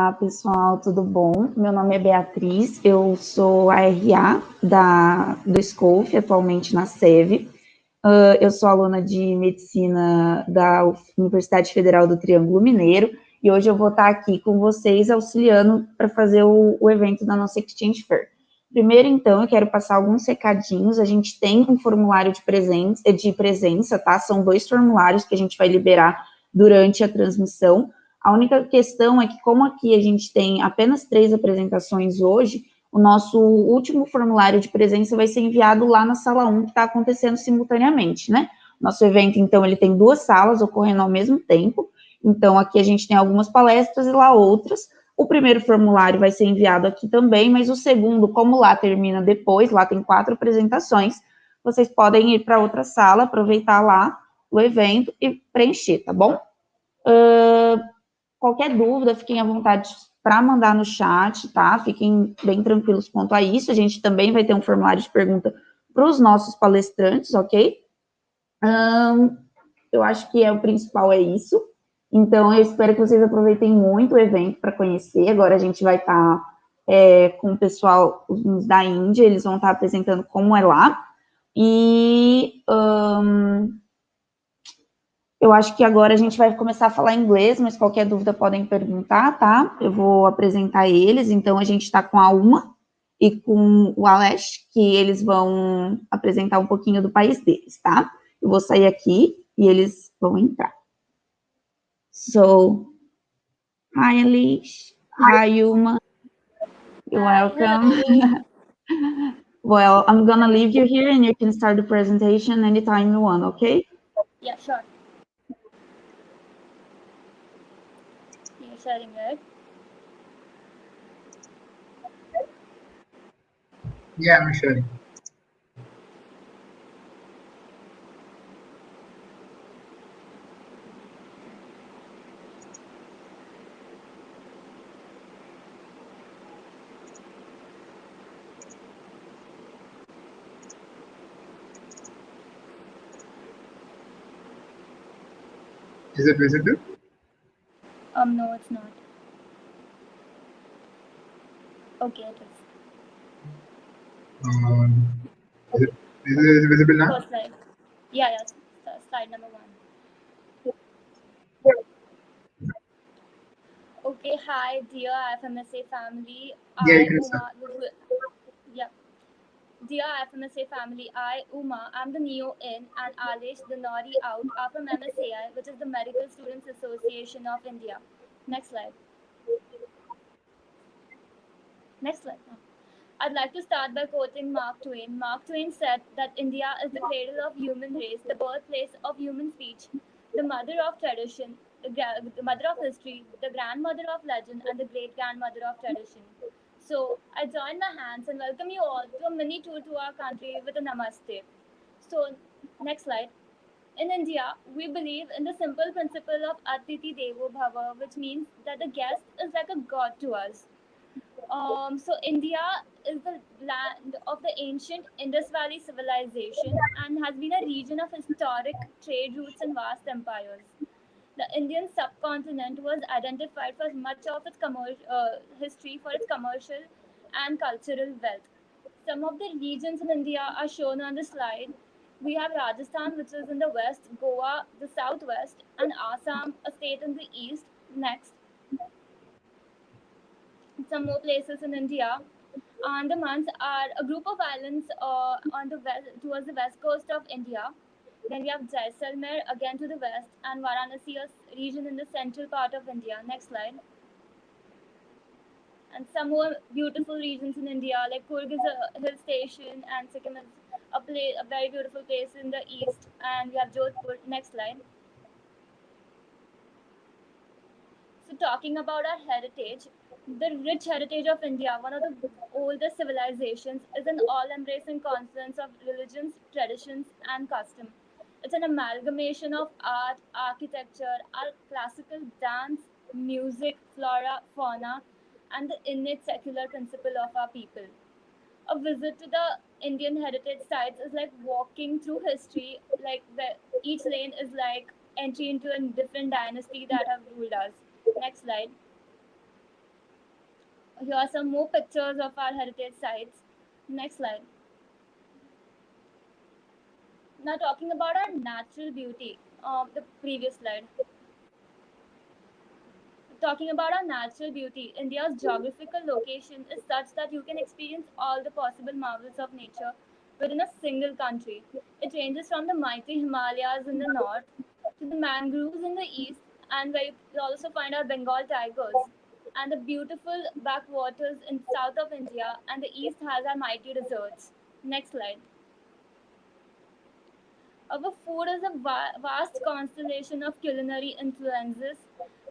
Olá, pessoal, tudo bom? Meu nome é Beatriz, eu sou a RA do SCOF, atualmente na SEV. Eu sou aluna de Medicina da Universidade Federal do Triângulo Mineiro e hoje eu vou estar aqui com vocês auxiliando para fazer o evento da nossa Exchange Fair. Primeiro, então, eu quero passar alguns recadinhos. A gente tem um formulário de presença, tá? São 2 formulários que a gente vai liberar durante a transmissão. A única questão é que, como aqui a gente tem apenas 3 apresentações hoje, o nosso último formulário de presença vai ser enviado lá na Sala 1, que está acontecendo simultaneamente, né? Nosso evento, então, ele tem 2 salas ocorrendo ao mesmo tempo. Então, aqui a gente tem algumas palestras e lá outras. O primeiro formulário vai ser enviado aqui também, mas o segundo, como lá termina depois, lá tem 4 apresentações, vocês podem ir para outra sala, aproveitar lá o evento e preencher, tá bom? Qualquer dúvida, fiquem à vontade para mandar no chat, tá? Fiquem bem tranquilos quanto a isso. A gente também vai ter um formulário de pergunta para os nossos palestrantes, ok? Eu acho que o principal é isso. Então, eu espero que vocês aproveitem muito o evento para conhecer. Agora a gente vai estar com o pessoal da Índia, eles vão estar apresentando como é lá. E eu acho que agora a gente vai começar a falar inglês, mas qualquer dúvida podem perguntar, tá? Eu vou apresentar eles. Então, a gente está com a Uma e com o Alesh, que eles vão apresentar um pouquinho do país deles, tá? Eu vou sair aqui e eles vão entrar. So, hi, Alesh. Hi, Uma. You're welcome. Well, I'm gonna leave you here and you can start the presentation anytime you want, okay? Yeah, sure. You're sharing it? Yeah, I'm sharing. Is it visible? No, it's not. Okay, it is. Is it visible now? First slide. Yeah, slide number 1. Okay, hi, dear IFMSA family. Yeah, you can start. Dear IFMSA family, I, Uma, am the Neo in and Alish the Nori out are from MSAI, which is the Medical Students Association of India. Next slide. Next slide. I'd like to start by quoting Mark Twain. Mark Twain said that India is the cradle of human race, the birthplace of human speech, the mother of tradition, the mother of history, the grandmother of legend, and the great-grandmother of tradition. So I join my hands and welcome you all to a mini tour to our country with a namaste. So next slide. In India, we believe in the simple principle of Atiti Devo Bhava, which means that the guest is like a god to us. So India is the land of the ancient Indus Valley civilization and has been a region of historic trade routes and vast empires. The Indian subcontinent was identified for much of its history for its commercial and cultural wealth. Some of the regions in India are shown on the slide. We have Rajasthan, which is in the west, Goa, the southwest, and Assam, a state in the east. Next. Some more places in India. Andamans are a group of islands on the west, towards the west coast of India. Then we have Jaisalmer again to the west, and Varanasi, a region in the central part of India. Next slide. And some more beautiful regions in India, like Kurg is a hill station, and Sikkim is a very beautiful place in the east. And we have Jodhpur. Next slide. So talking about our heritage, the rich heritage of India, one of the oldest civilizations, is an all-embracing confluence of religions, traditions, and custom. It's an amalgamation of art, architecture, our classical dance, music, flora, fauna, and the innate secular principle of our people. A visit to the Indian heritage sites is like walking through history, like where each lane is like entry into a different dynasty that have ruled us. Next slide. Here are some more pictures of our heritage sites. Next slide. Now talking about our natural beauty, the previous slide. Talking about our natural beauty, India's geographical location is such that you can experience all the possible marvels of nature within a single country. It ranges from the mighty Himalayas in the north to the mangroves in the east, and where you also find our Bengal tigers, and the beautiful backwaters in south of India, and the east has our mighty deserts. Next slide. Our food is a vast constellation of culinary influences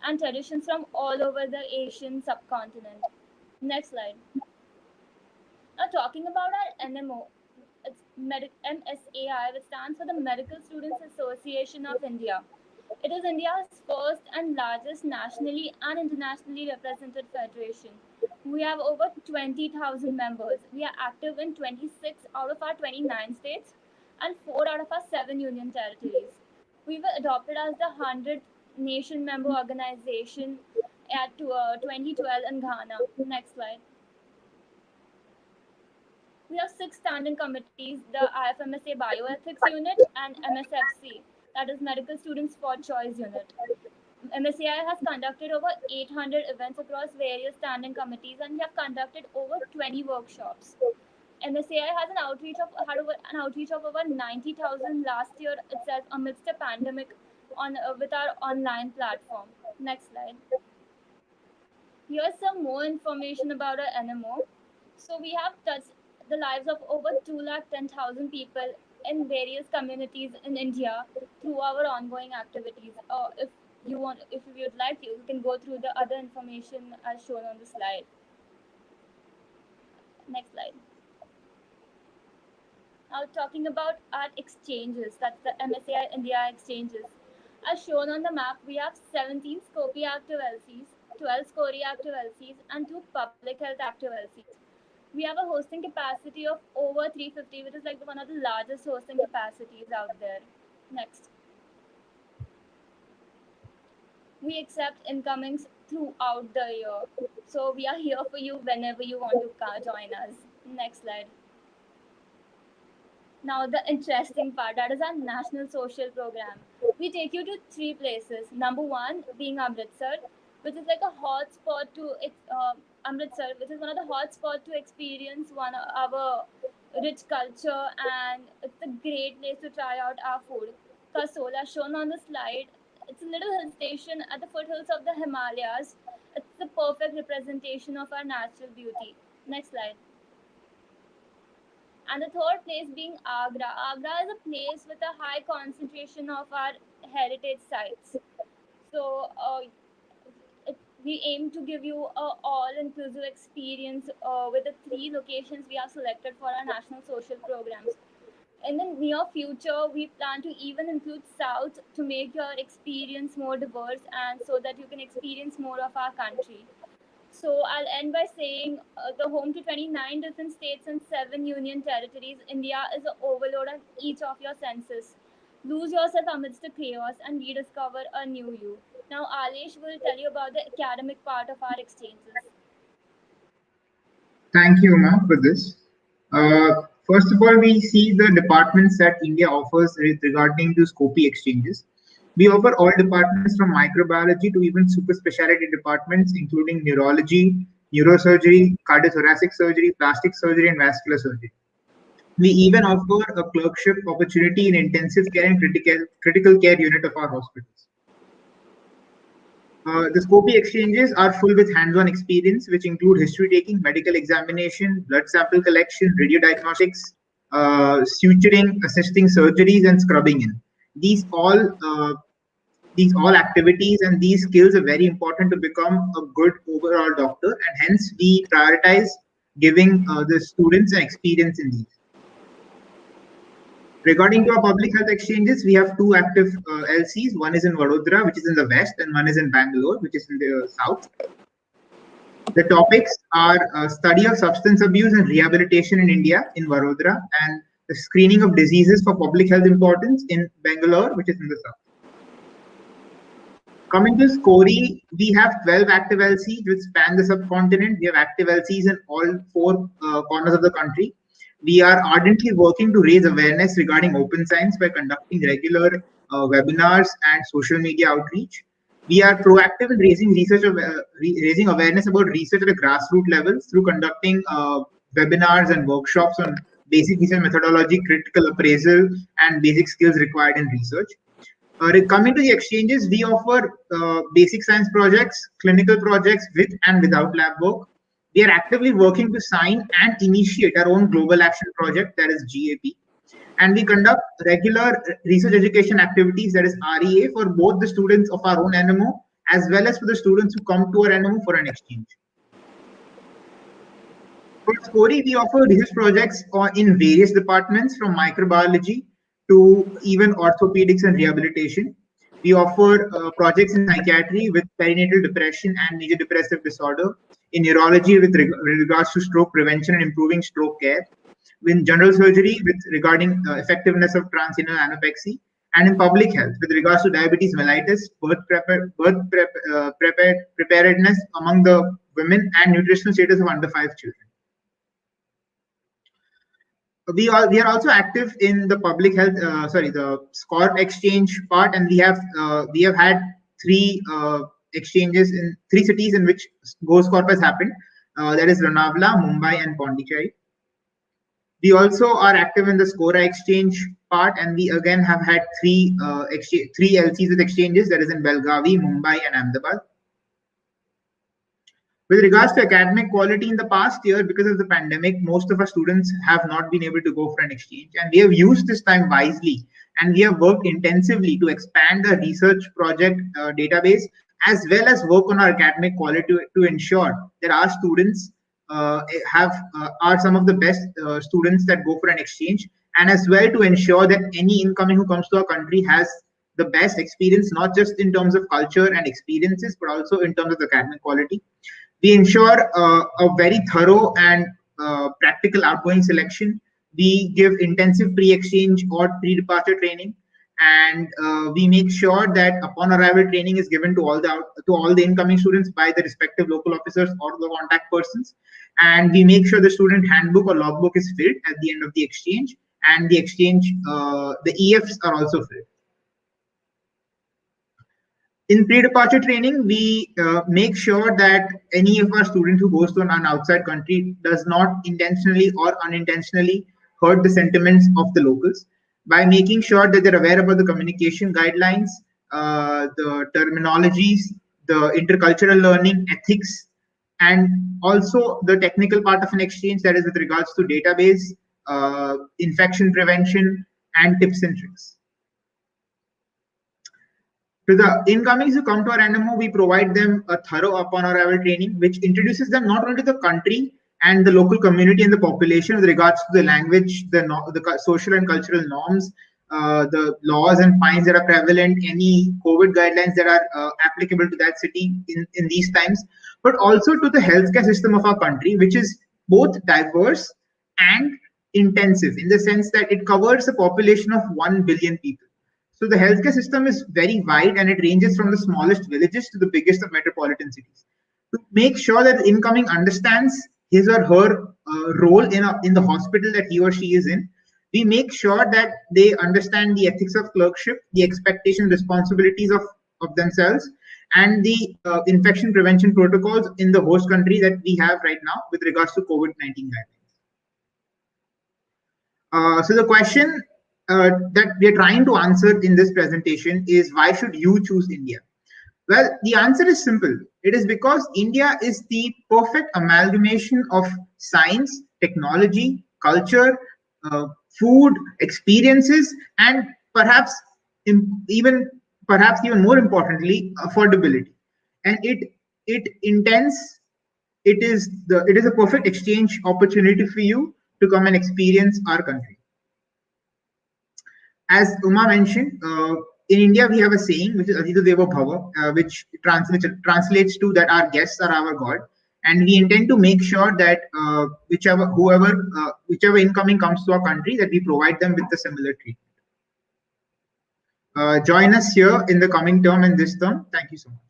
and traditions from all over the Asian subcontinent. Next slide. Now, talking about our NMO, it's MSAI, which stands for the Medical Students Association of India. It is India's first and largest nationally and internationally represented federation. We have over 20,000 members. We are active in 26 out of our 29 states and 4 out of our 7 union territories. We were adopted as the 100th nation member organization at 2012 in Ghana. Next slide. We have 6 standing committees, the IFMSA Bioethics Unit and MSFC, that is Medical Students for Choice Unit. MSAI has conducted over 800 events across various standing committees, and we have conducted over 20 workshops. MSAI has had an outreach of over 90,000 last year itself amidst a pandemic with our online platform. Next slide. Here's some more information about our NMO. So we have touched the lives of over 210,000 people in various communities in India through our ongoing activities. If you would like to, you can go through the other information as shown on the slide. Next slide. Now talking about our exchanges, that's the MSAI India exchanges. As shown on the map, we have 17 Scope active LCs, 12 SCORI active LCs, and 2 public health active LCs. We have a hosting capacity of over 350, which is like one of the largest hosting capacities out there. Next. We accept incomings throughout the year. So we are here for you whenever you want to join us. Next slide. Now the interesting part, that is our national social program. We take you to 3 places. Number 1 being Amritsar, which is like a hot spot to Amritsar, which is one of the hot spots to experience our rich culture, and it's a great place to try out our food. Kasola, shown on the slide, it's a little hill station at the foothills of the Himalayas. It's the perfect representation of our natural beauty. Next slide. And the third place being Agra. Agra is a place with a high concentration of our heritage sites. So we aim to give you an all-inclusive experience with the 3 locations we have selected for our national social programs. In the near future, we plan to even include South to make your experience more diverse and so that you can experience more of our country. So I'll end by saying the home to 29 different states and 7 union territories, India is an overload on each of your senses. Lose yourself amidst the chaos and rediscover a new you. Now Alish will tell you about the academic part of our exchanges. Thank you, Uma, for this. First of all, we see the departments that India offers regarding to Scope exchanges. We offer all departments from microbiology to even super specialty departments, including neurology, neurosurgery, cardiothoracic surgery, plastic surgery, and vascular surgery. We even offer a clerkship opportunity in intensive care and critical care unit of our hospitals. The Scope exchanges are full with hands-on experience, which include history taking, medical examination, blood sample collection, radiodiagnostics, suturing, assisting surgeries, and scrubbing in. These all activities and these skills are very important to become a good overall doctor, and hence we prioritize giving the students an experience in these. Regarding to our public health exchanges, we have 2 active LCs. One is in Vadodara, which is in the west, and one is in Bangalore, which is in the south. The topics are study of substance abuse and rehabilitation in India in Vadodara, and the screening of diseases for public health importance in Bangalore, which is in the south. Coming to SCORI, we have 12 active LCs which span the subcontinent. We have active LCs in all four corners of the country. We are ardently working to raise awareness regarding open science by conducting regular webinars and social media outreach. We are proactive in raising awareness about research at a grassroots level through conducting webinars and workshops on basic research methodology, critical appraisal, and basic skills required in research. Coming to the exchanges, we offer basic science projects, clinical projects with and without lab work. We are actively working to sign and initiate our own global action project, that is GAP. And we conduct regular research education activities, that is REA, for both the students of our own NMO as well as for the students who come to our NMO for an exchange. For SCORI, we offer research projects in various departments from microbiology to even orthopedics and rehabilitation. We offer projects in psychiatry with perinatal depression and major depressive disorder, in neurology with regards to stroke prevention and improving stroke care, in general surgery with regarding effectiveness of transcendental anorexia, and in public health with regards to diabetes mellitus, preparedness among the women, and nutritional status of under 5 children. We are also active in the public health, the SCOR exchange part, and we have had 3 exchanges in 3 cities in which GoScorp has happened. That is Lonavala, Mumbai, and Pondicherry. We also are active in the SCORA exchange part, and we again have had 3 LCs with exchanges, that is in Belgavi, Mumbai, and Ahmedabad. With regards to academic quality, in the past year, because of the pandemic, most of our students have not been able to go for an exchange, and we have used this time wisely, and we have worked intensively to expand the research project database, as well as work on our academic quality to ensure that our students are some of the best students that go for an exchange, and as well to ensure that any incoming who comes to our country has the best experience, not just in terms of culture and experiences, but also in terms of academic quality. We ensure a very thorough and practical outgoing selection. We give intensive pre-exchange or pre-departure training, and we make sure that upon arrival training is given to all the incoming students by the respective local officers or the contact persons. And we make sure the student handbook or logbook is filled at the end of the exchange, and the EFs are also filled. In pre-departure training, we make sure that any of our students who goes to an outside country does not intentionally or unintentionally hurt the sentiments of the locals, by making sure that they're aware about the communication guidelines, the terminologies, the intercultural learning, ethics, and also the technical part of an exchange, that is with regards to database, infection prevention, and tips and tricks. To the incomings who come to our NMO, we provide them a thorough upon arrival training, which introduces them not only to the country and the local community and the population with regards to the language, the social and cultural norms, the laws and fines that are prevalent, any COVID guidelines that are applicable to that city in these times, but also to the healthcare system of our country, which is both diverse and intensive in the sense that it covers a population of 1 billion people. So the healthcare system is very wide, and it ranges from the smallest villages to the biggest of metropolitan cities. To make sure that the incoming understands his or her role in the hospital that he or she is in, we make sure that they understand the ethics of clerkship, the expectation responsibilities of themselves, and the infection prevention protocols in the host country that we have right now with regards to COVID-19 guidelines. So the question that we are trying to answer in this presentation is, why should you choose India? Well, the answer is simple. It is because India is the perfect amalgamation of science, technology, culture, food, experiences, and perhaps even more importantly, affordability. And it is a perfect exchange opportunity for you to come and experience our country. As Uma mentioned, in India we have a saying which is Aditya Deva Bhava, which translates to that our guests are our God, and we intend to make sure that whichever incoming comes to our country, that we provide them with a similar treatment. join us here in the coming term and this term. Thank you so much.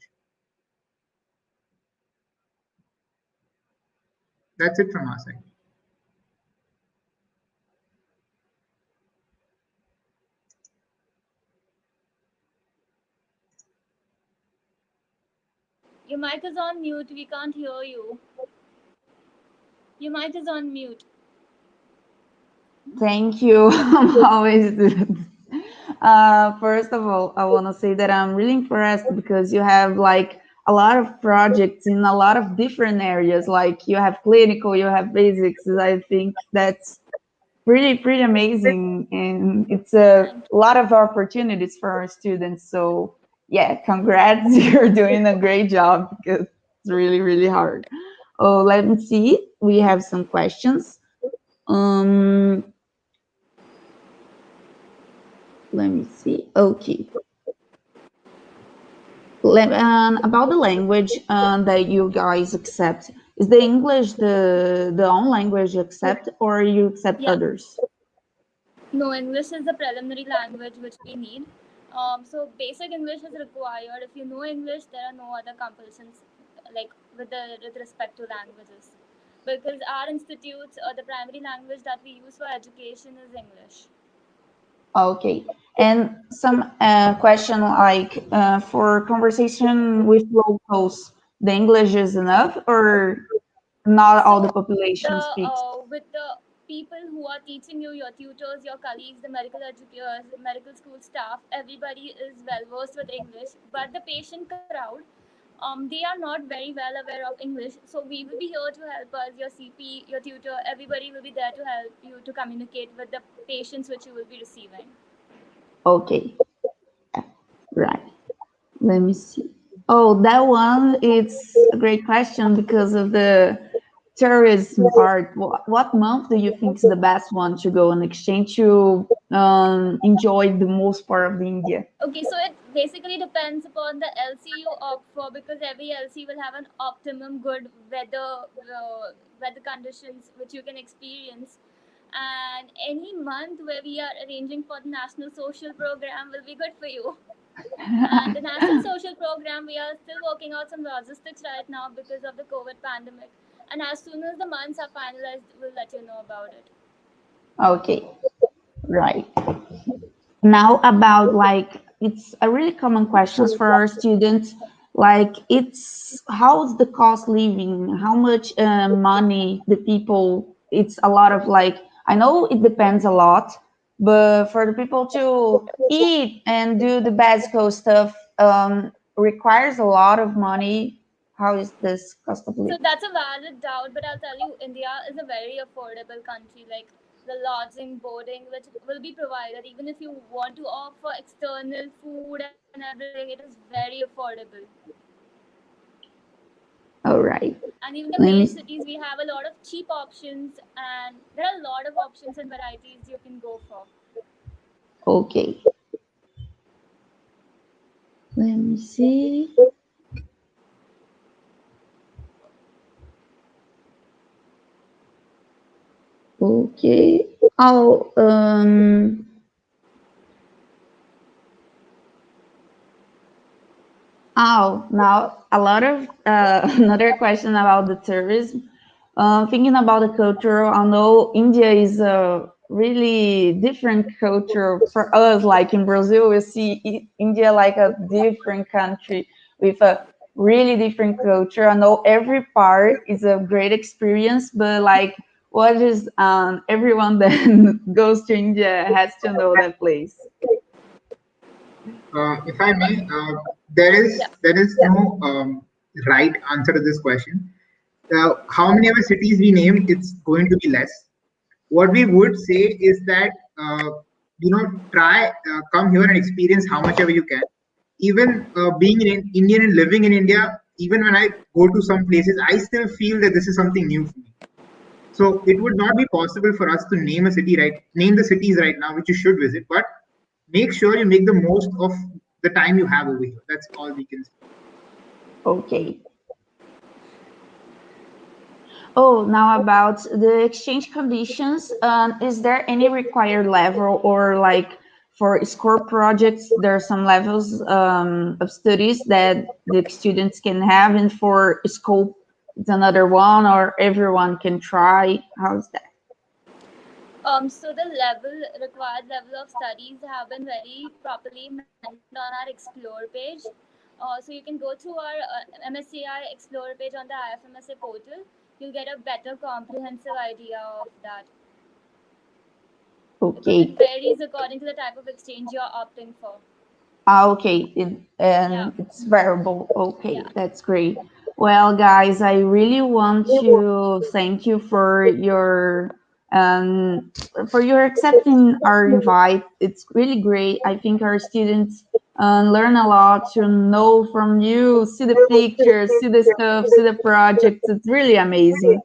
That's it from our side. Your mic is on mute. We can't hear you. Your mic is on mute. Thank you. I'm always first of all, I want to say that I'm really impressed because you have like a lot of projects in a lot of different areas. Like you have clinical, you have basics. I think that's pretty amazing, and it's a lot of opportunities for our students. So yeah, congrats. You're doing a great job because it's really hard. Oh, let me see. We have some questions. Let me see. Okay. About the language that you guys accept, is the English the own language you accept, or you accept others? No, English is the preliminary language which we need. So basic English is required. If you know English, there are no other compulsions like with respect to languages, because our institutes or the primary language that we use for education is English. Okay. And some question like for conversation with locals, the English is enough, or not all the population speaks? With the people who are teaching you, your tutors, your colleagues, the medical educators, medical school staff, everybody is well versed with English. But the patient crowd, they are not very well aware of English. So we will be here to help us. Your CP, your tutor, everybody will be there to help you to communicate with the patients which you will be receiving. Okay. Right. Let me see. Oh, that one, it's a great question because of the tourism part. What month do you think is the best one to go on exchange to enjoy the most part of India? Okay, so it basically depends upon the LC you opt for, because every LC will have an optimum good weather conditions which you can experience. And any month where we are arranging for the national social program will be good for you. And the national social program, we are still working out some logistics right now because of the COVID pandemic. And as soon as the months are finalized, we'll let you know about it. Okay, right. Now about like it's a really common questions for our students. Like it's how's the cost living? How much money the people? It's a lot of like I know it depends a lot, but for the people to eat and do the basic stuff requires a lot of money. How is this cost of So living? that's a valid doubt, but I'll tell you, India is a very affordable country. Like the lodging, boarding, which will be provided, even if you want to offer external food and everything, it is very affordable. All right. And even the Let main me. cities, we have a lot of cheap options, and there are a lot of options and varieties you can go for. Okay. Let me see. Okay. Oh, now a lot of another question about the tourism. Thinking about the culture, I know India is a really different culture for us. Like in Brazil, we see India like a different country with a really different culture. I know every part is a great experience, but like, what is everyone that goes to India has to know that place. If I may, there is no right answer to this question. How many ever cities we name, it's going to be less. What we would say is that try come here and experience how much ever you can. Even being an Indian and living in India, even when I go to some places, I still feel that this is something new for me. So it would not be possible for us to name the cities right now which you should visit, but make sure you make the most of the time you have over here. That's all we can say. Okay. Oh, now about the exchange conditions, is there any required level or like for score projects, there are some levels of studies that the students can have, and for scope, it's another one, or everyone can try. How's that? So the required level of studies have been very properly mentioned on our Explore page. So you can go through our MSCI Explore page on the IFMSA portal. You'll get a better comprehensive idea of that. Because Okay. it varies according to the type of exchange you're opting for. Okay, it's variable. Okay, Yeah. that's great. Well, guys, I really want to thank you um, for your accepting our invite. It's really great. I think our students learn a lot to know from you, see the pictures, see the stuff, see the projects. It's really amazing.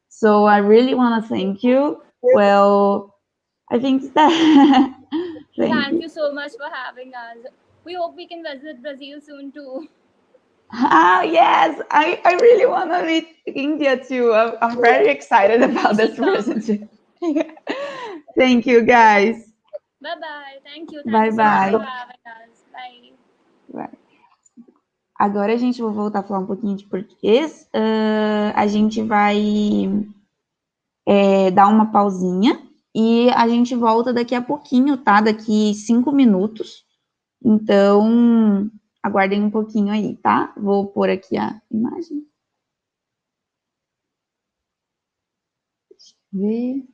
So I really want to thank you. Well, I think that. Thank Thank you. you so much for having us. We hope we can visit Brazil soon too. Ah, yes, I really want to meet India too. I'm very excited about You this should come. relationship. Thank you, guys. Bye bye. Thank you. Thank Bye you so much bye. for having us. Bye. Bye. Agora a gente vai voltar a falar um pouquinho de português. A gente vai dar uma pausinha e a gente volta daqui a pouquinho, tá? Daqui 5 minutos. Então, aguardem um pouquinho aí, tá? Vou pôr aqui a imagem. Deixa eu ver.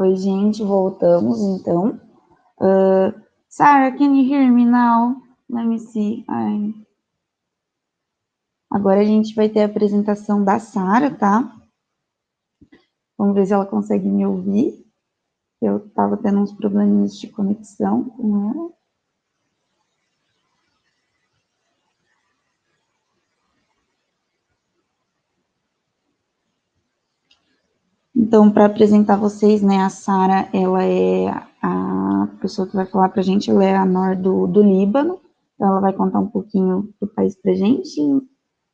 Oi, gente, voltamos então. Sarah, can you hear me now? Let me see. Agora a gente vai ter a apresentação da Sarah, tá? Vamos ver se ela consegue me ouvir. Eu estava tendo uns probleminhas de conexão com ela. Então, para apresentar vocês, né, a Sara, ela é a pessoa que vai falar para a gente, ela é a Nor do Líbano, então ela vai contar um pouquinho do país para a gente.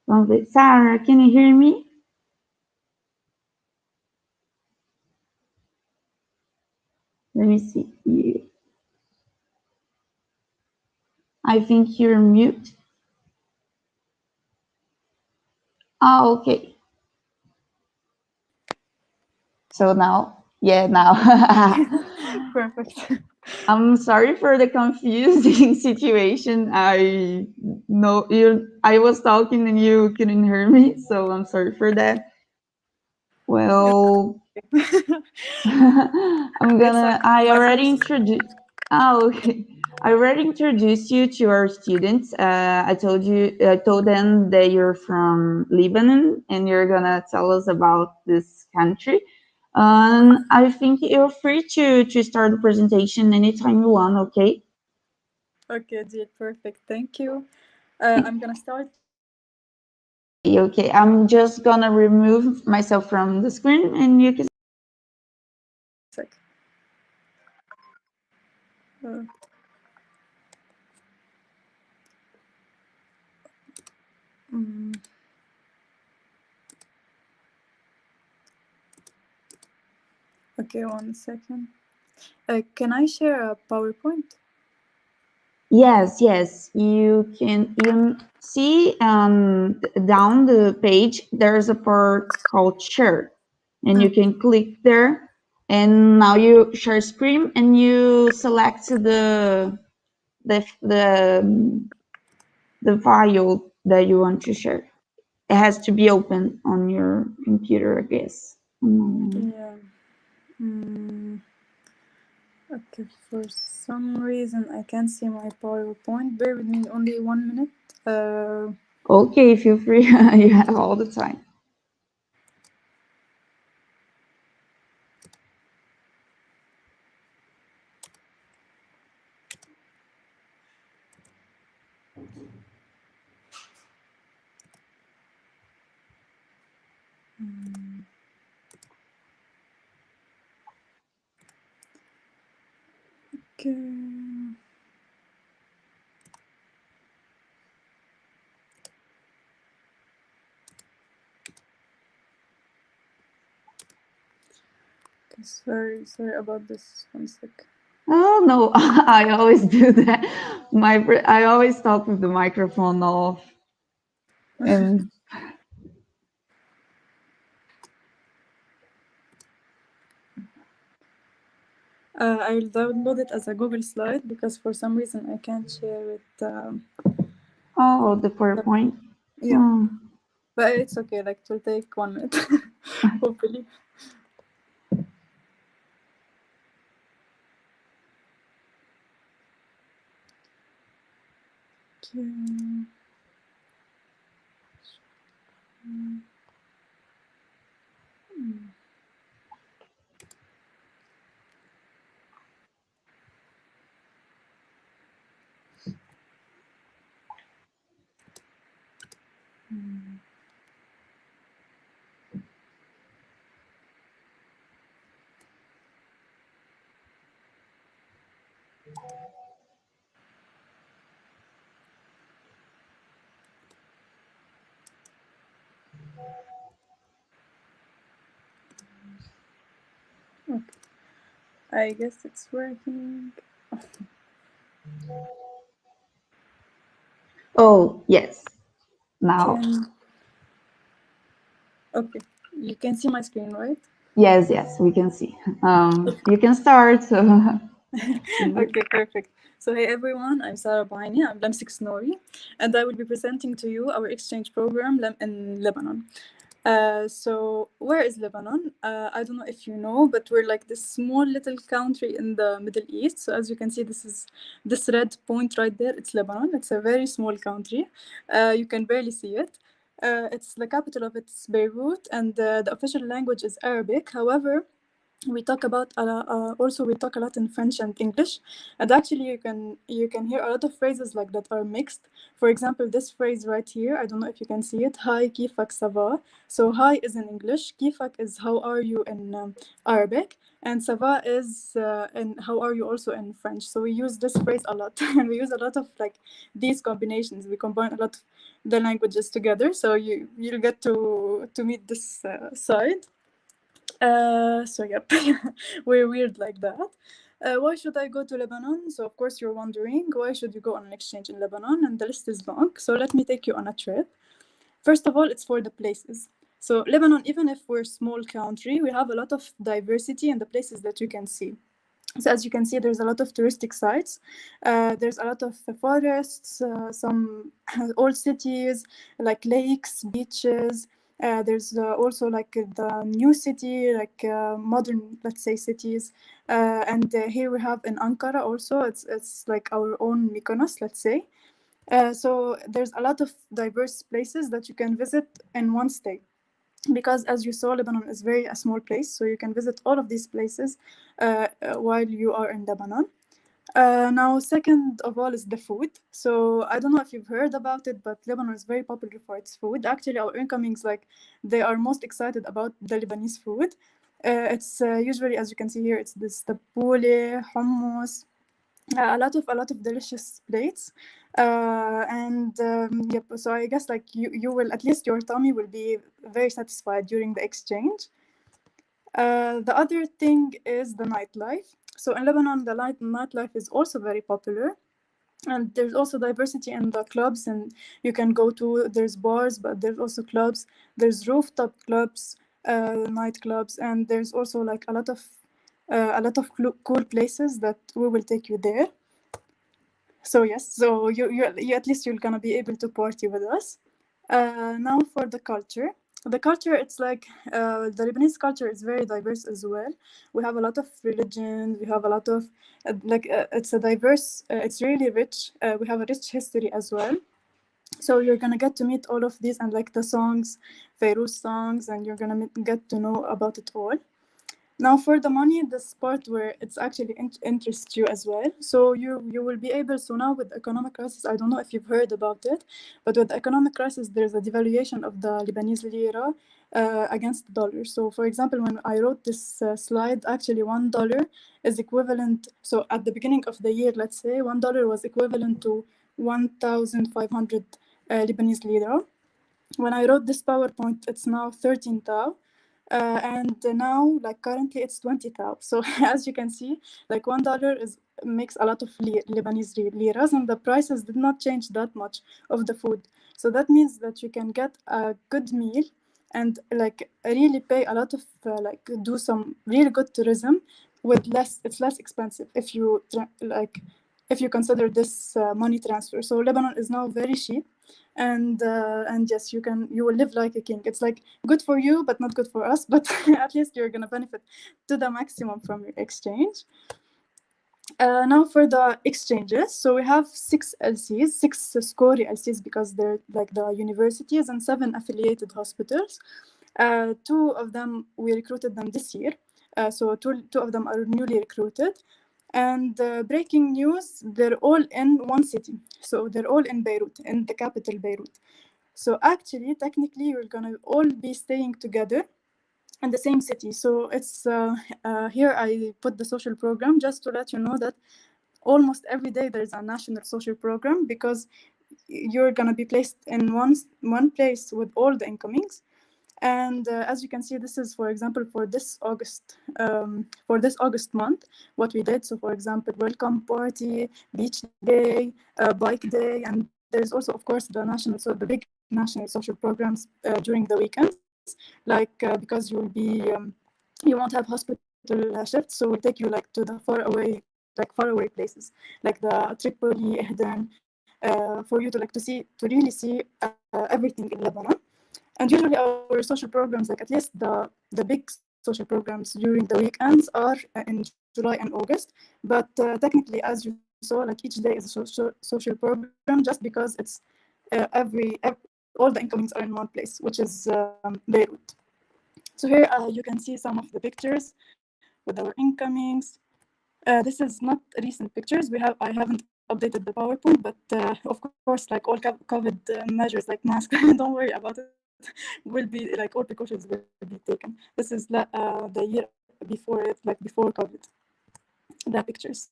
Vamos ver. Sara, can you hear me? Let me see. I think you're mute. Oh, okay. So now, now. Perfect. I'm sorry for the confusing situation. I was talking and you couldn't hear me, so I'm sorry for that. Well, I already introduced. Oh, okay. I already introduced you to our students. I told them that you're from Lebanon and you're gonna tell us about this country. I think you're free to start the presentation anytime you want, okay? Okay, dear, perfect. Thank you. I'm gonna start. Okay, I'm just gonna remove myself from the screen and you can. Okay, 1 second. Can I share a PowerPoint? Yes, you can. You see down the page, there's a part called share, and you can click there, and now you share screen, and you select the file that you want to share. It has to be open on your computer, I guess. Yeah. Okay, for some reason I can't see my PowerPoint. Bear with me only 1 minute. Okay, feel free. You have all the time. Okay. Sorry about this. 1 sec. Oh no, I always do that. I always talk with the microphone off. And I'll download it as a Google slide because for some reason I can't share it. oh, the PowerPoint. Yeah, Oh. but it's okay. Like it will take 1 minute, hopefully. Okay. Okay. I guess it's working. Oh, yes. Now. Okay. You can see my screen, right? Yes, we can see. You can start. So. Okay, perfect. So hey everyone, I'm Sarah Baini, I'm LEM 6 Nori, and I will be presenting to you our exchange program in Lebanon. So where is Lebanon? I don't know if you know, but we're like this small little country in the Middle East. So as you can see, this red point right there. It's Lebanon. It's a very small country. You can barely see it. It's the capital of it's Beirut, and the official language is Arabic. However, we talk about also we talk a lot in French and English, and actually you can hear a lot of phrases like that are mixed. For example, this phrase right here, I don't know if you can see it. Hi, kifak sava. So hi is in English, kifak is how are you in Arabic, and sava is in how are you also in French. So we use this phrase a lot, and we use a lot of like these combinations. We combine a lot of the languages together, so you'll get to meet this side. So yep, we're weird like that. Why should I go to Lebanon? So of course you're wondering, why should you go on an exchange in Lebanon? And the list is long. So let me take you on a trip. First of all, it's for the places. So Lebanon, even if we're a small country, we have a lot of diversity in the places that you can see. So as you can see, there's a lot of touristic sites. There's a lot of forests, some old cities, like lakes, beaches. There's also like the new city, like modern, let's say, cities. And here we have in Ankara also, it's like our own Mykonos, let's say. So there's a lot of diverse places that you can visit in one stay. Because as you saw, Lebanon is very a small place, so you can visit all of these places while you are in Lebanon. Now, second of all is the food. So I don't know if you've heard about it, but Lebanon is very popular for its food. Actually, our incomings, like, they are most excited about the Lebanese food. It's usually, as you can see here, it's this tabbouleh, hummus, a lot of delicious plates. And yep, so I guess like you will, at least your tummy will be very satisfied during the exchange. The other thing is the nightlife. So in Lebanon, the nightlife is also very popular. And there's also diversity in the clubs, and you can go to, there's bars, but there's also clubs, there's rooftop clubs, nightclubs, and there's also like a lot of cool places that we will take you there. So yes, so you at least you're gonna be able to party with us. Now for the culture. The culture, it's like the Lebanese culture is very diverse as well. We have a lot of religions. We have a lot of it's a diverse. It's really rich. We have a rich history as well. So you're gonna get to meet all of these and like the songs, Feiruz songs, and you're gonna get to know about it all. Now for the money, this part where it's actually interests you as well. So you will be able, so now with the economic crisis, I don't know if you've heard about it, but with the economic crisis, there's a devaluation of the Lebanese lira against the dollar. So for example, when I wrote this slide, actually $1 is equivalent, so at the beginning of the year, let's say, $1 was equivalent to 1,500 Lebanese lira. When I wrote this PowerPoint, it's now 13 thou. And now, like currently, it's 20 thou. So as you can see, like $1 makes a lot of Lebanese liras, and the prices did not change that much of the food. So that means that you can get a good meal and like really pay a lot of like do some really good tourism with less. It's less expensive if you if you consider this money transfer. So Lebanon is now very cheap. And yes, you will live like a king. It's like good for you but not good for us, but at least you're gonna benefit to the maximum from your exchange. Now for the exchanges, so we have 6 LCs, 6 Scori LCs, because they're like the universities, and 7 affiliated hospitals. 2 of them, we recruited them this year, so two of them are newly recruited. And breaking news, they're all in one city. So they're all in Beirut, in the capital, Beirut. So actually, technically, we're going to all be staying together in the same city. So it's here I put the social program just to let you know that almost every day there's a national social program, because you're going to be placed in one place with all the incomings. And as you can see, this is, for example, for this August month, what we did. So, for example, welcome party, beach day, bike day, and there's also, of course, the big national social programs during the weekends, like because you will be, you won't have hospital shifts, so we'll take you like to the far away places, like the Tripoli, Ehdan, for you to really see everything in Lebanon. And usually our social programs, like at least the big social programs during the weekends are in July and August. But technically, as you saw, like each day is a social program just because it's all the incomings are in one place, which is Beirut. So here you can see some of the pictures with our incomings. This is not recent pictures. I haven't updated the PowerPoint, but of course, like all COVID measures, like masks, don't worry about it. Will be like all precautions will be taken. This is the year before it, like before COVID. The pictures.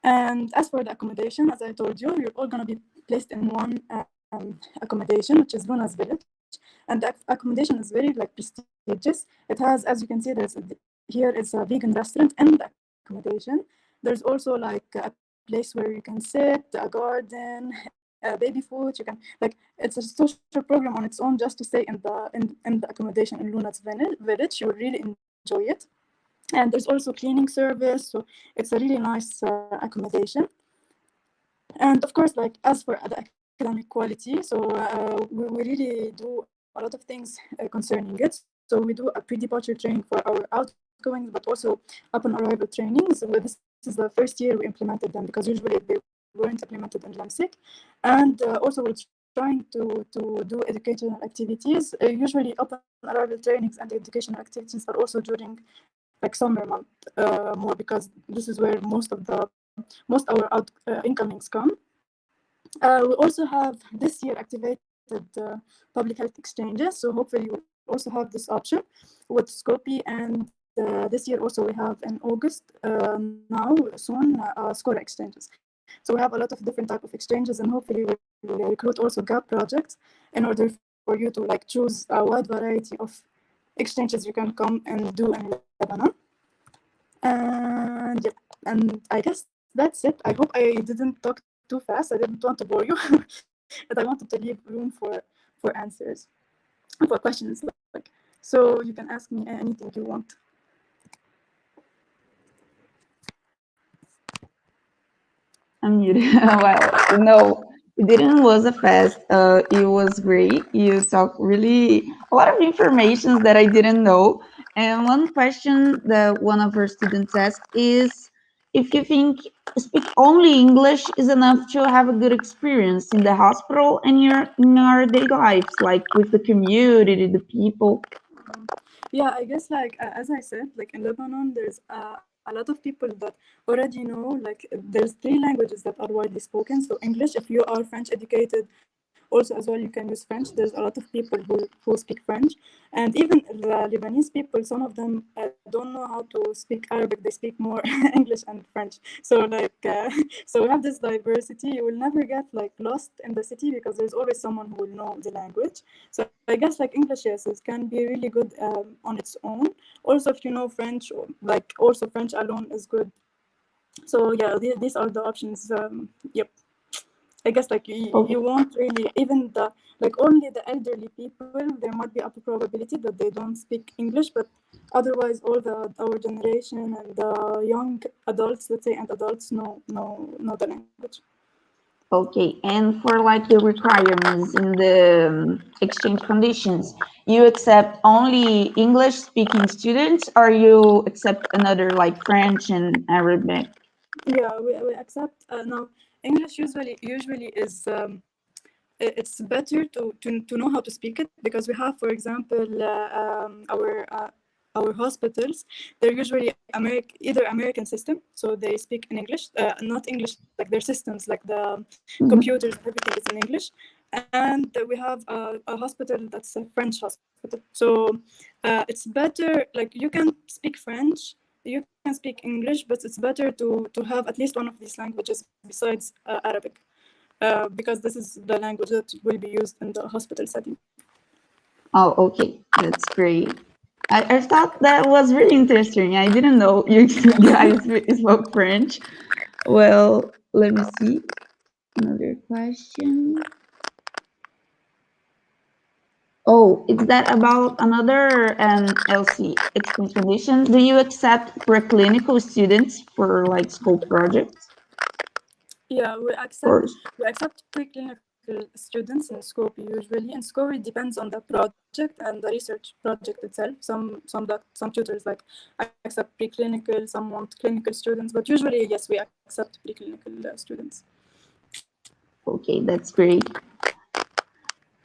And as for the accommodation, as I told you, you're all gonna be placed in one accommodation, which is Luna's village, and the accommodation is very like prestigious. It has, as you can see, here is a vegan restaurant in the accommodation. There's also like a place where you can sit, a garden, baby food. You can like it's a social program on its own just to stay in the accommodation in Luna's village. You will really enjoy it. And there's also cleaning service, so it's a really nice accommodation. And of course, like as for the academic quality, so we really do a lot of things concerning it. So we do a pre-departure training for our outgoings, but also upon arrival trainings. This is the first year we implemented them because usually they weren't implemented in LAMSIC. And also we're trying to do educational activities. Usually upon arrival trainings and educational activities are also during like summer month more, because this is where most our incomings come. We also have this year activated public health exchanges, so hopefully we'll also have this option with Skopje, and this year also we have in August now soon scholar exchanges. So we have a lot of different type of exchanges, and hopefully we'll recruit also gap projects in order for you to like choose a wide variety of exchanges you can come and do in Lebanon. And yep, and I guess that's it. I hope I didn't talk too fast. I didn't want to bore you, but I wanted to leave room for answers, for questions. Like, so you can ask me anything you want. I'm muted. Well, no, it didn't was a fast. It was great. You talked really a lot of information that I didn't know. And one question that one of our students asked is if you think speak only English is enough to have a good experience in the hospital and in our daily lives, like with the community, the people. Yeah, I guess like as I said, like in Lebanon, there's a lot of people that already know, like there's 3 languages that are widely spoken. So English, if you are French educated, also as well you can use French. There's a lot of people who speak French, and even the Lebanese people, some of them don't know how to speak Arabic. They speak more English and French. So like so we have this diversity. You will never get like lost in the city because there's always someone who will know the language. So I guess like English, yes, it can be really good on its own. Also, if you know French, like also French alone is good. So yeah, these are the options. Yep. I guess like you won't really, even the like only the elderly people, there might be a probability that they don't speak English, but otherwise all our generation and the young adults, let's say, and adults know the language. Okay, and for like the requirements in the exchange conditions, you accept only English speaking students, or you accept another like French and Arabic? Yeah, we accept now. English usually is it's better to know how to speak it, because we have, for example, our hospitals, they're usually either American system, so they speak in English, not English like their systems, like the computers, everything is in English. And we have a hospital that's a French hospital, so it's better, like you can speak French, you can speak English, but it's better to have at least one of these languages besides Arabic. Because this is the language that will be used in the hospital setting. Oh, okay, that's great. I thought that was really interesting. I didn't know you guys spoke French. Well, let me see. Another question. Oh, is that about another LC exchange condition? Do you accept preclinical students for like school projects? Yeah, we accept preclinical preclinical students in Scope usually, and Scope depends on the project and the research project itself. Some tutors like accept preclinical, some want clinical students, but usually yes, we accept preclinical students. Okay, that's great.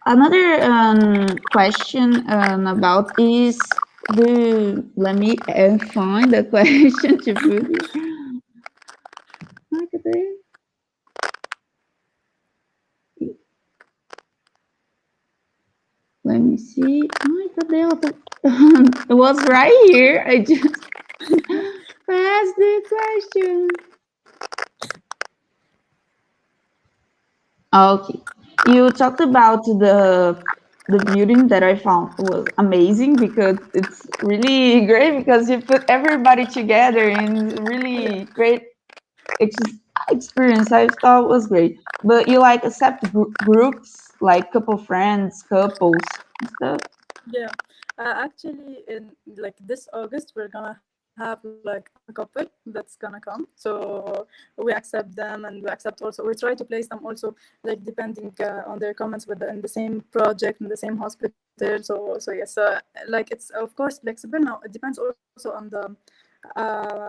Another question about is let me find the question to put here. Let me see. It was right here. I just passed the question. Okay. You talked about the building that I found was amazing because it's really great because you put everybody together and really great experience. I thought was great. But you like accept groups, like couple friends, couples and stuff? Yeah, actually, in like this August, we're gonna have like a couple that's gonna come. So we accept them, and we accept also. We try to place them also, like depending on their comments in the same project in the same hospital. So yes, like it's of course flexible. Now it depends also on the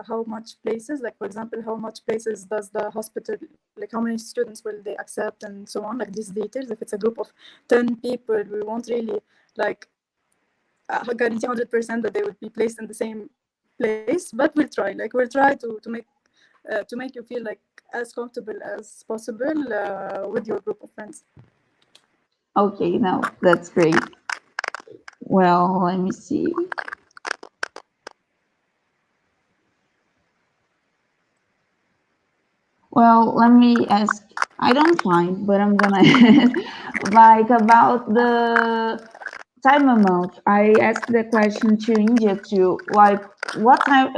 how much places, like for example, how much places does the hospital, like how many students will they accept and so on, like these details. If it's a group of 10 people, we won't really like guarantee 100% that they would be placed in the same place, but we'll try to make you feel like as comfortable as possible with your group of friends. Okay, no, that's great. Well, let me see. Well, let me ask. I don't find, but I'm gonna ask, like about the time a month. I asked the question to India too. Like, what time,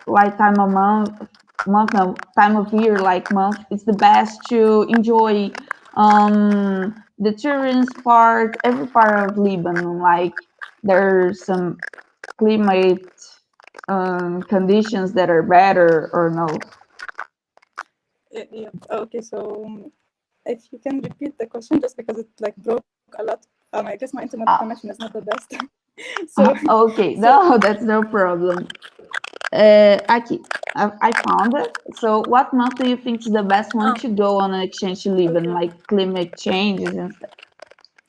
like time a month, no, time of year, like month, is the best to enjoy the tourist part, every part of Lebanon. Like, there's some climate conditions that are better or no. Yeah. Okay, so if you can repeat the question, just because it like broke a lot. I guess my internet connection is not the best. So Okay, no, that's no problem. Aki, I found it. So, what month do you think is the best one to go on an exchange to Lebanon, Okay. like climate changes and stuff?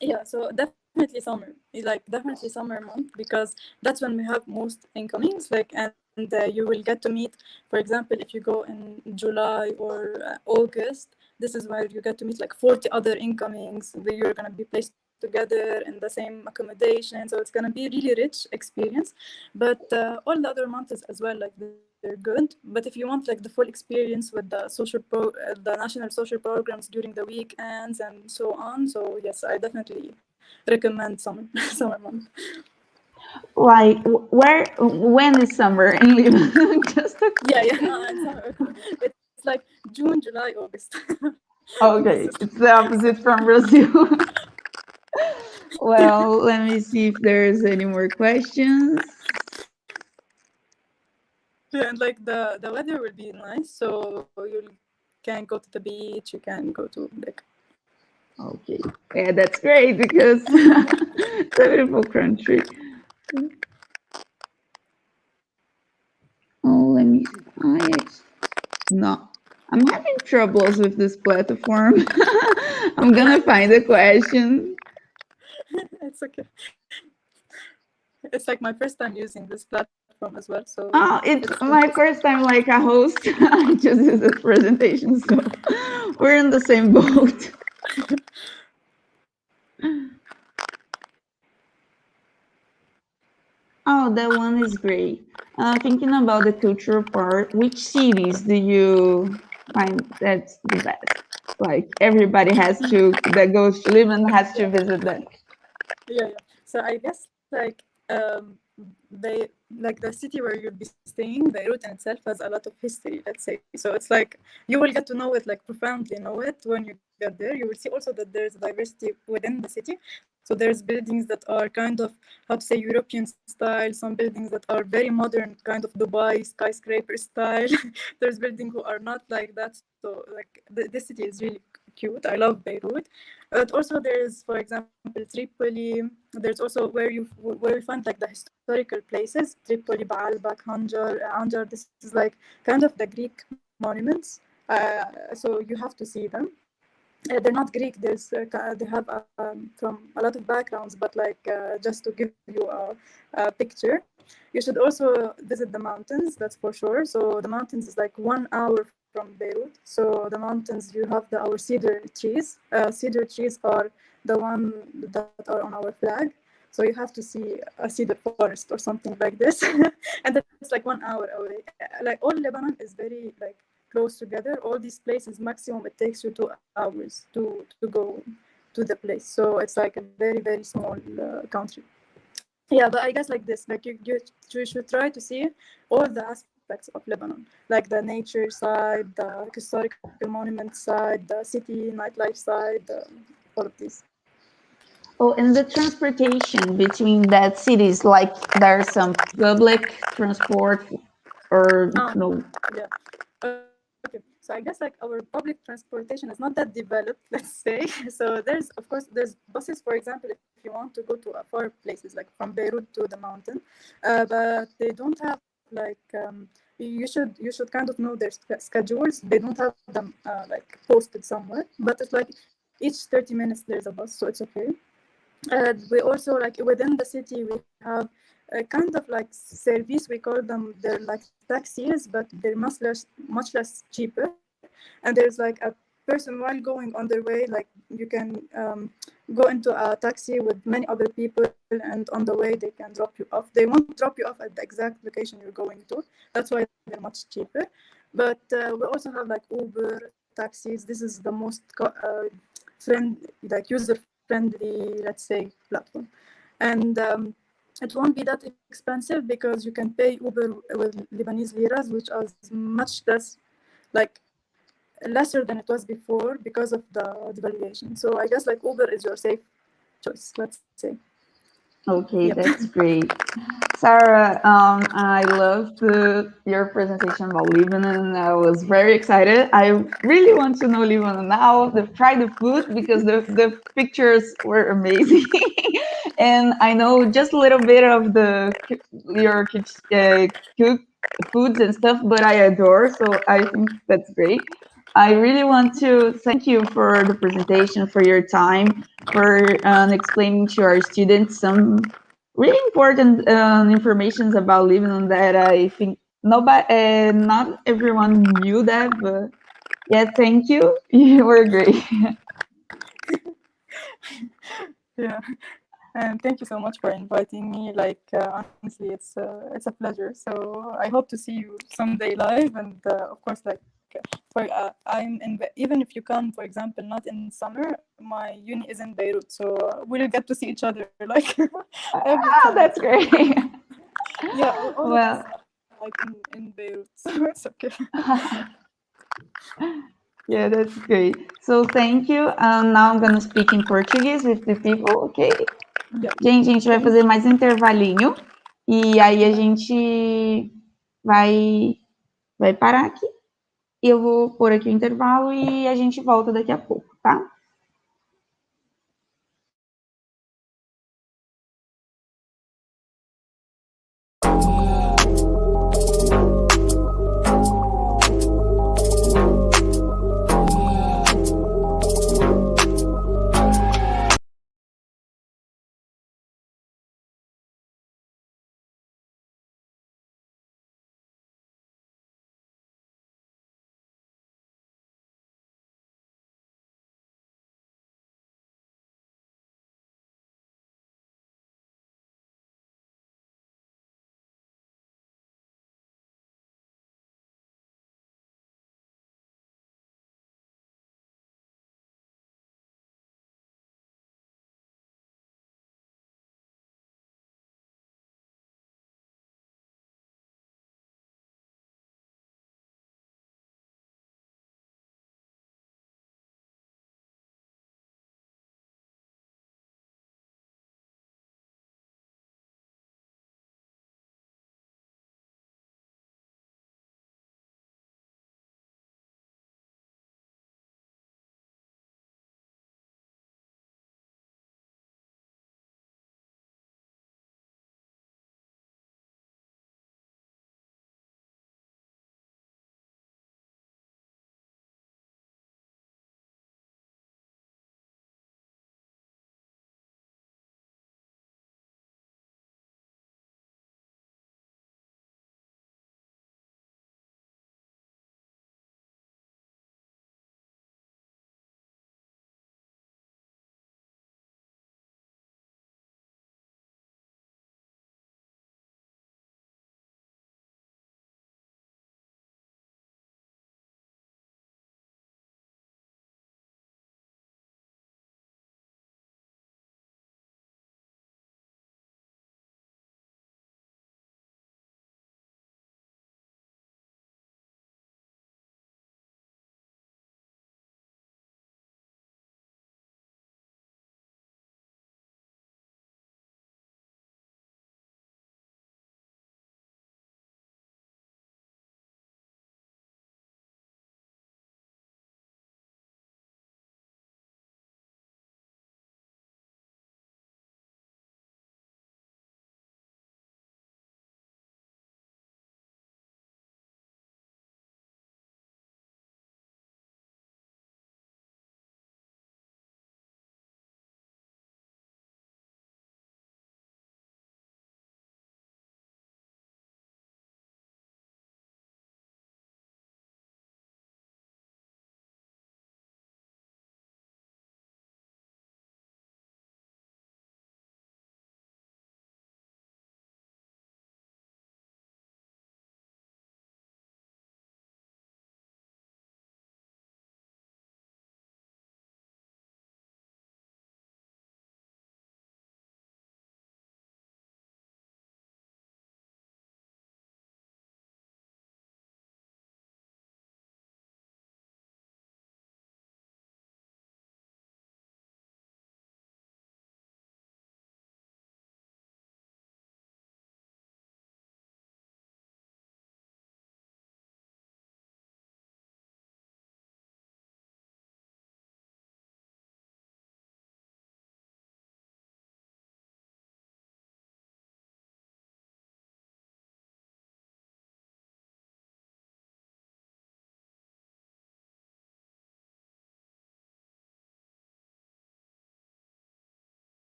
Yeah, so definitely summer. Like definitely summer month, because that's when we have most incomings. Like, and you will get to meet, for example, if you go in July or August, this is where you get to meet like 40 other incomings. You're gonna be placed together in the same accommodation, so it's gonna be really rich experience. But all the other months as well, like they're good. But if you want like the full experience with the the national social programs during the weekends and so on, so yes, I definitely recommend summer summer month. Like, when is summer in Lebanon? Yeah, summer. It's like June, July, August. Okay, it's the opposite from Brazil. Well, let me see if there's any more questions. Yeah, and like the weather will be nice, so you can go to the beach, you can go to like. Okay, yeah, that's great because it's a beautiful country. Oh, let me. No, I'm having troubles with this platform. I'm gonna find the question. It's okay. It's like my first time using this platform as well, so Oh, it's my first time like a host. I just did this presentation, so we're in the same boat. Oh, that one is great. Thinking about the cultural part, which cities do you find that's the best? Like everybody that goes to live and has to visit that. yeah. So I guess like they like the city where you'll be staying, Beirut in itself has a lot of history, let's say. So it's like you will get to know it, like profoundly know it when you get there. You will see also that there's diversity within the city. So there's buildings that are kind of, how to say, European style, some buildings that are very modern, kind of Dubai skyscraper style. There's buildings who are not like that. So like this city is really cute. I love Beirut. But also there's, for example, Tripoli. There's also where you find like the historical places. Tripoli, Baalbek, Anjar. This is like kind of the Greek monuments. So you have to see them. They're not Greek. They have from a lot of backgrounds, but like just to give you a picture, you should also visit the mountains. That's for sure. So the mountains is like 1 hour from Beirut. So the mountains, you have our cedar trees. Cedar trees are the one that are on our flag. So you have to see a cedar forest or something like this, and it's like 1 hour away. Like all Lebanon is very like close together. All these places, maximum it takes you 2 hours to go to the place. So it's like a very, very small country. Yeah, but I guess like this, like you should try to see all the aspects of Lebanon, like the nature side, the historical monument side, the city nightlife side, all of these. Oh, and the transportation between that cities, like there's some public transport or no? Yeah. Okay, so I guess like our public transportation is not that developed, let's say. So there's, of course, there's buses, for example, if you want to go to far places like from Beirut to the mountain, but they don't have like you should kind of know their schedules. They don't have them like posted somewhere, but it's like each 30 minutes there's a bus, so it's okay. We also like within the city we have a kind of like service, we call them, they're like taxis, but they're much less cheaper. And there's like a person while going on their way, like you can go into a taxi with many other people, and on the way they can drop you off. They won't drop you off at the exact location you're going to. That's why they're much cheaper. But we also have like Uber taxis. This is the most like user friendly, let's say, platform. And it won't be that expensive because you can pay Uber with Lebanese liras, which are much less, like lesser than it was before because of the devaluation. So I guess like Uber is your safe choice, let's say. Okay, Yep. that's great. Sarah, I loved your presentation about Lebanon. I was very excited. I really want to know Lebanon now, try the food, because the pictures were amazing. And I know just a little bit of your cook foods and stuff, but I adore, so I think that's great. I really want to thank you for the presentation, for your time, for explaining to our students some really important informations about Lebanon that I think not everyone knew that. But yeah, thank you. You were great. Yeah. And thank you so much for inviting me. Like honestly, it's a pleasure. So I hope to see you someday live. And of course, like for I'm in even if you come, for example, not in summer, my uni is in Beirut, so we'll get to see each other like every time. That's great. Yeah, all of us Well, are, like in Beirut, so it's okay. yeah, that's great. So thank you. Now I'm gonna speak in Portuguese with the people, ok? Yeah. Gente, a gente vai fazer mais um intervalinho e aí a gente vai parar aqui. Eu vou pôr aqui o intervalo e a gente volta daqui a pouco, tá?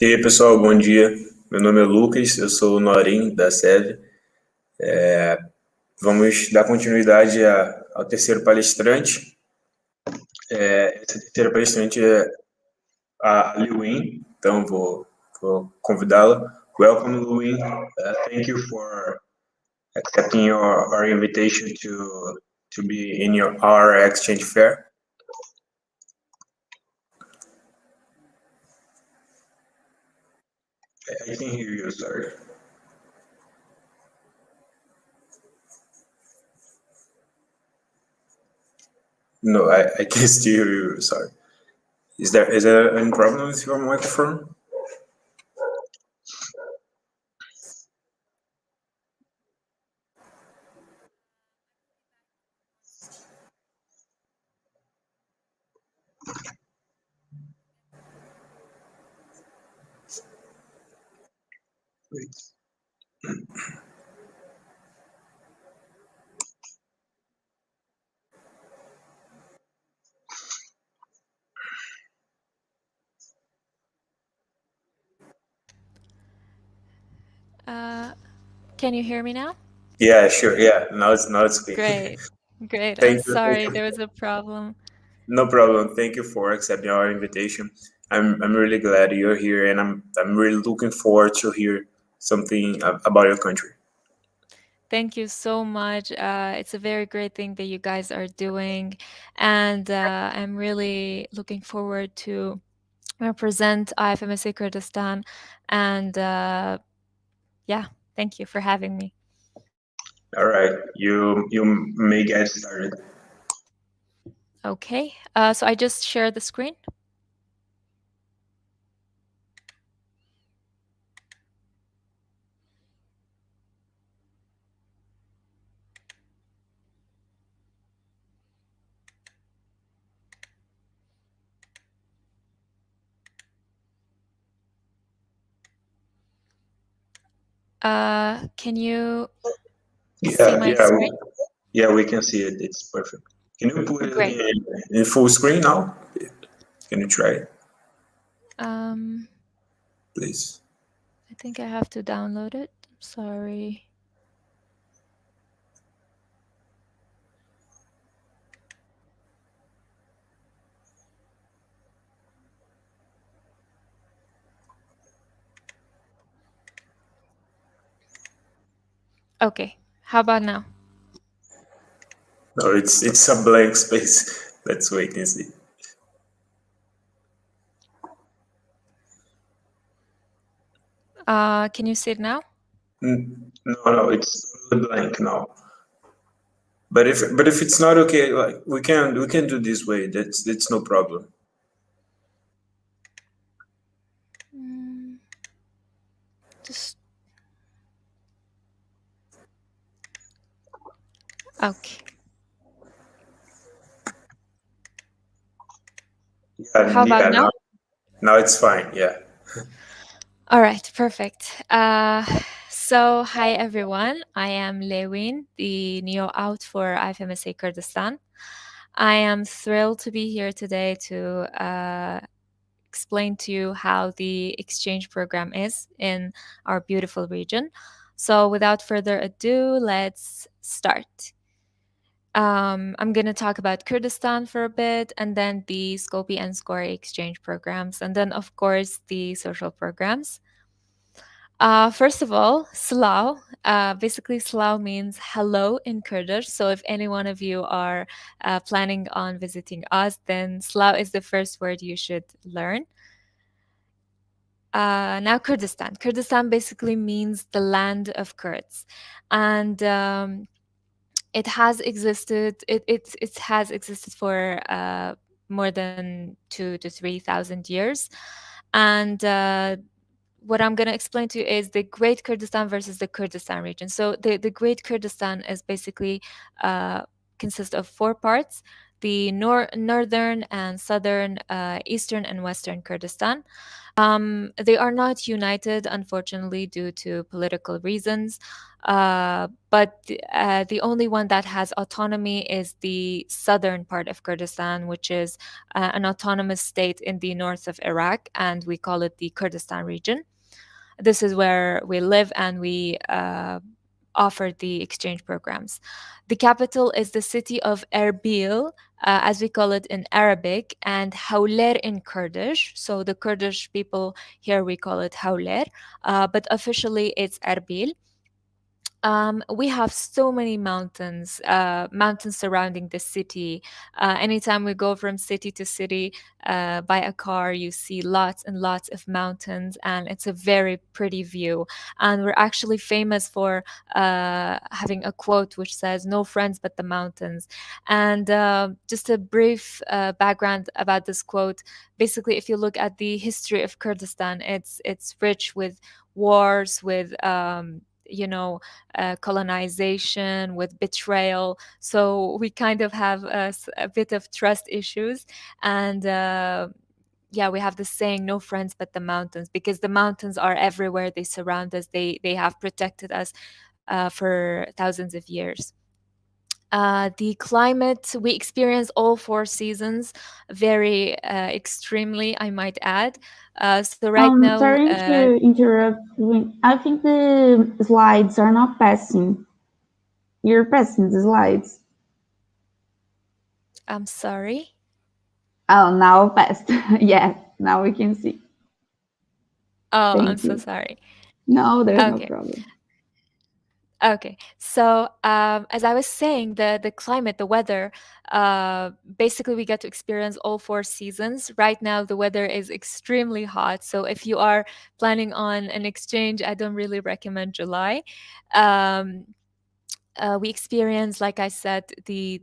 E aí, pessoal, bom dia. Meu nome é Lucas, eu sou o Norim, da SEV. Vamos dar continuidade ao terceiro palestrante. Esse terceiro palestrante é a Liwin, então vou convidá-la. Welcome, Liwin. Thank you for accepting our invitation to be in our exchange fair. I can hear you, sorry. No, I can still hear you, sorry. Is there any problem with your microphone? Wait. Can you hear me now? Yeah, sure. Yeah, now it's clear. Great. I'm Thank you. sorry, there was a problem. No problem. Thank you for accepting our invitation. I'm really glad you're here, and I'm really looking forward to hear something about your country. Thank you so much. It's a very great thing that you guys are doing, and I'm really looking forward to represent IFMSA Kurdistan. And yeah, thank you for having me. All right, you may get started. Okay, so I just shared the screen. Can you see my screen? Yeah, we can see it. It's perfect. Can you put Great. it in full screen now? Can you try it, please? I think I have to download it. Sorry. Okay, how about now? No, it's a blank space. Let's wait and see. Can you see it now? No, it's totally blank now. But if it's not okay, like we can do this way. That's no problem. Just okay. How about now? Now it's fine. Yeah. All right, perfect. So hi everyone. I am Lewin, the neo out for IFMSA Kurdistan. I am thrilled to be here today to explain to you how the exchange program is in our beautiful region. So without further ado, let's start. I'm going to talk about Kurdistan for a bit, and then the Skopje and Skori exchange programs, and then, of course, the social programs. First of all, Slav. Basically, Slav means hello in Kurdish. So if any one of you are planning on visiting us, then Slav is the first word you should learn. Now, Kurdistan. Kurdistan basically means the land of Kurds. And it has existed. It has existed for more than 2,000 to 3,000 years, and what I'm going to explain to you is the Great Kurdistan versus the Kurdistan region. So the Great Kurdistan is basically consists of 4 parts: the northern and southern, eastern and western Kurdistan. They are not united, unfortunately, due to political reasons. But the only one that has autonomy is the southern part of Kurdistan, which is an autonomous state in the north of Iraq, and we call it the Kurdistan region. This is where we live, and we offer the exchange programs. The capital is the city of Erbil, as we call it in Arabic, and Hawler in Kurdish. So the Kurdish people here, we call it Hawler, but officially it's Erbil. We have so many mountains, mountains surrounding the city. Anytime we go from city to city by a car, you see lots and lots of mountains, and it's a very pretty view. And we're actually famous for having a quote which says, "No friends but the mountains." And just a brief background about this quote. Basically, if you look at the history of Kurdistan, it's rich with wars, with colonization, with betrayal. So we kind of have a bit of trust issues. And yeah, we have the saying, "No friends but the mountains," because the mountains are everywhere. They surround us. They have protected us for thousands of years. The climate, we experience all four seasons very extremely, I might add. So right now, Sorry to interrupt. I think the slides are not passing. You're passing the slides. I'm sorry. Oh, now passed. Yeah, now we can see. Oh, Thank I'm so you. sorry. No, there's no Okay. problem. Okay, so as I was saying, the climate, the weather, basically we get to experience all four seasons. Right now, the weather is extremely hot. So if you are planning on an exchange, I don't really recommend July. Um, we experience, like I said, the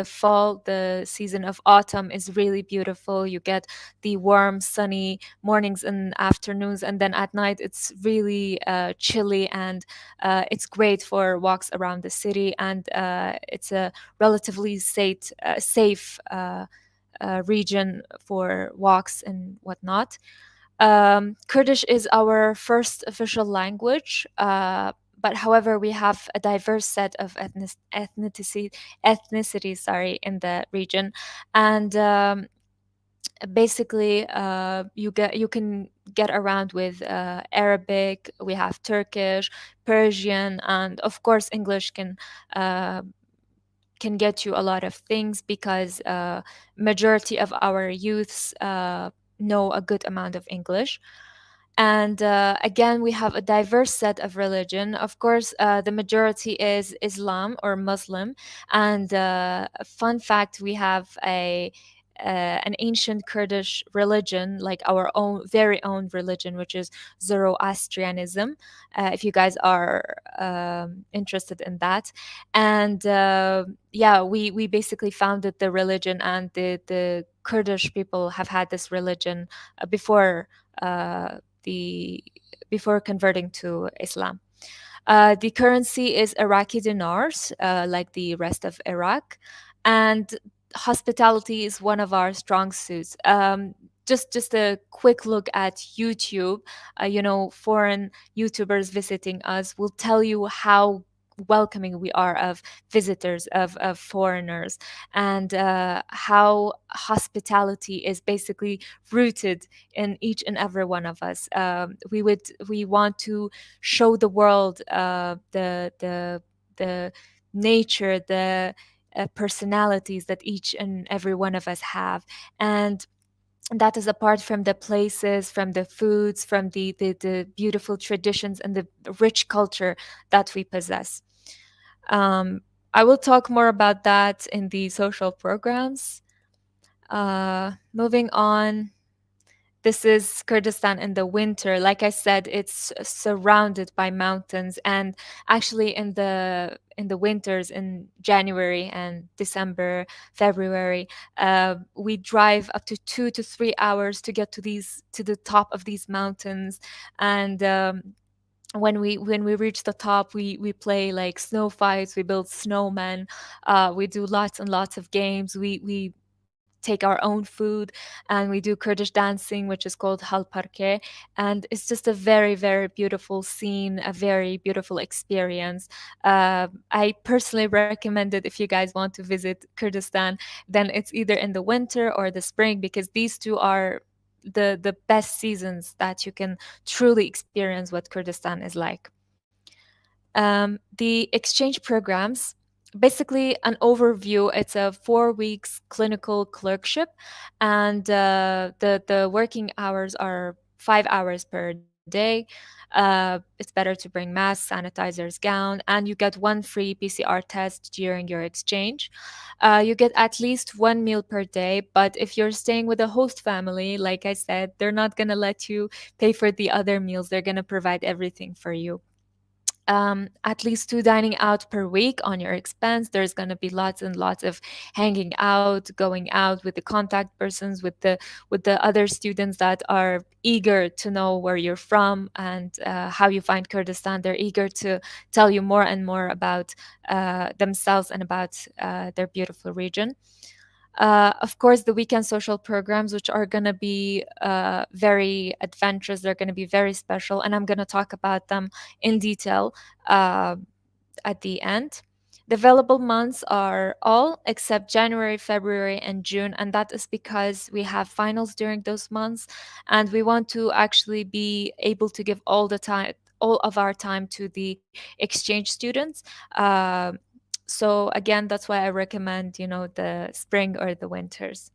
fall, the season of autumn is really beautiful. You get the warm, sunny mornings and afternoons, and then at night it's really chilly, and it's great for walks around the city, and it's a relatively safe region for walks and whatnot. Kurdish is our first official language, but however, we have a diverse set of ethnicities, sorry, in the region, and basically, you can get around with Arabic. We have Turkish, Persian, and of course, English uh, can get you a lot of things, because majority of our youths know a good amount of English. And again, we have a diverse set of religion. Of course, the majority is Islam or Muslim. And a fun fact, we have an ancient Kurdish religion, like our own very own religion, which is Zoroastrianism, if you guys are interested in that. And yeah, we basically founded the religion, and the Kurdish people have had this religion before uh, the before converting to Islam. The currency is Iraqi dinars, like the rest of Iraq, and hospitality is one of our strong suits. Just a quick look at YouTube, foreign YouTubers visiting us will tell you how welcoming we are of visitors, of foreigners, and how hospitality is basically rooted in each and every one of us. We want to show the world the nature, the personalities that each and every one of us have, and that is apart from the places, from the foods, from the beautiful traditions and the rich culture that we possess. I will talk more about that in the social programs. Moving on, this is Kurdistan in the winter. Like I said, it's surrounded by mountains, and actually in the winters, in January and December, February, we drive up to 2 to 3 hours to get to the top of these mountains, and when we reach the top, we play like snow fights, we build snowmen, we do lots and lots of games, we take our own food, and we do Kurdish dancing, which is called hal parke, and it's just a very, very beautiful scene, a very beautiful experience. I personally recommend it if you guys want to visit Kurdistan. Then it's either in the winter or the spring, because these two are the best seasons that you can truly experience what Kurdistan is like. The exchange programs, basically an overview, it's a 4 weeks clinical clerkship, and the working hours are 5 hours per day. It's better to bring mask, sanitizers, gown, and you get one free PCR test during your exchange. You get at least one meal per day, but if you're staying with a host family, like I said, they're not going to let you pay for the other meals. They're going to provide everything for you. At least 2 dining out per week on your expense. There's going to be lots and lots of hanging out, going out with the contact persons, with the other students that are eager to know where you're from and how you find Kurdistan. They're eager to tell you more and more about themselves and about their beautiful region. Of course, the weekend social programs, which are going to be very adventurous, they're going to be very special, and I'm going to talk about them in detail uh, at the end. The available months are all except January, February, and June, and that is because we have finals during those months, and we want to actually be able to give all of our time to the exchange students. So again, that's why I recommend, the spring or the winters.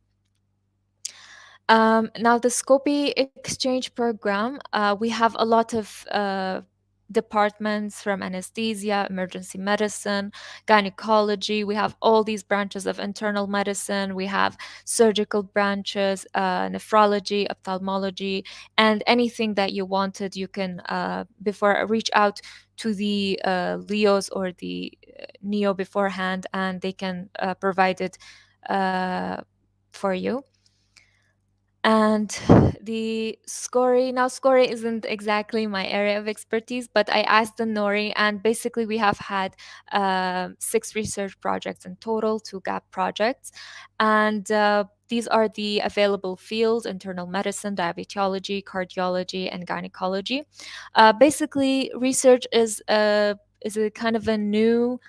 Now, the Scopy exchange program, we have a lot of departments from anesthesia, emergency medicine, gynecology. We have all these branches of internal medicine. We have surgical branches, nephrology, ophthalmology, and anything that you wanted, you can, before, reach out to the Leos or the Neo beforehand, and they can provide it for you. And the SCORI, now SCORI isn't exactly my area of expertise, but I asked the Nori, and basically we have had 6 research projects in total, 2 gap projects. And these are the available fields: internal medicine, diabetology, cardiology, and gynecology. Basically, research is a kind of a new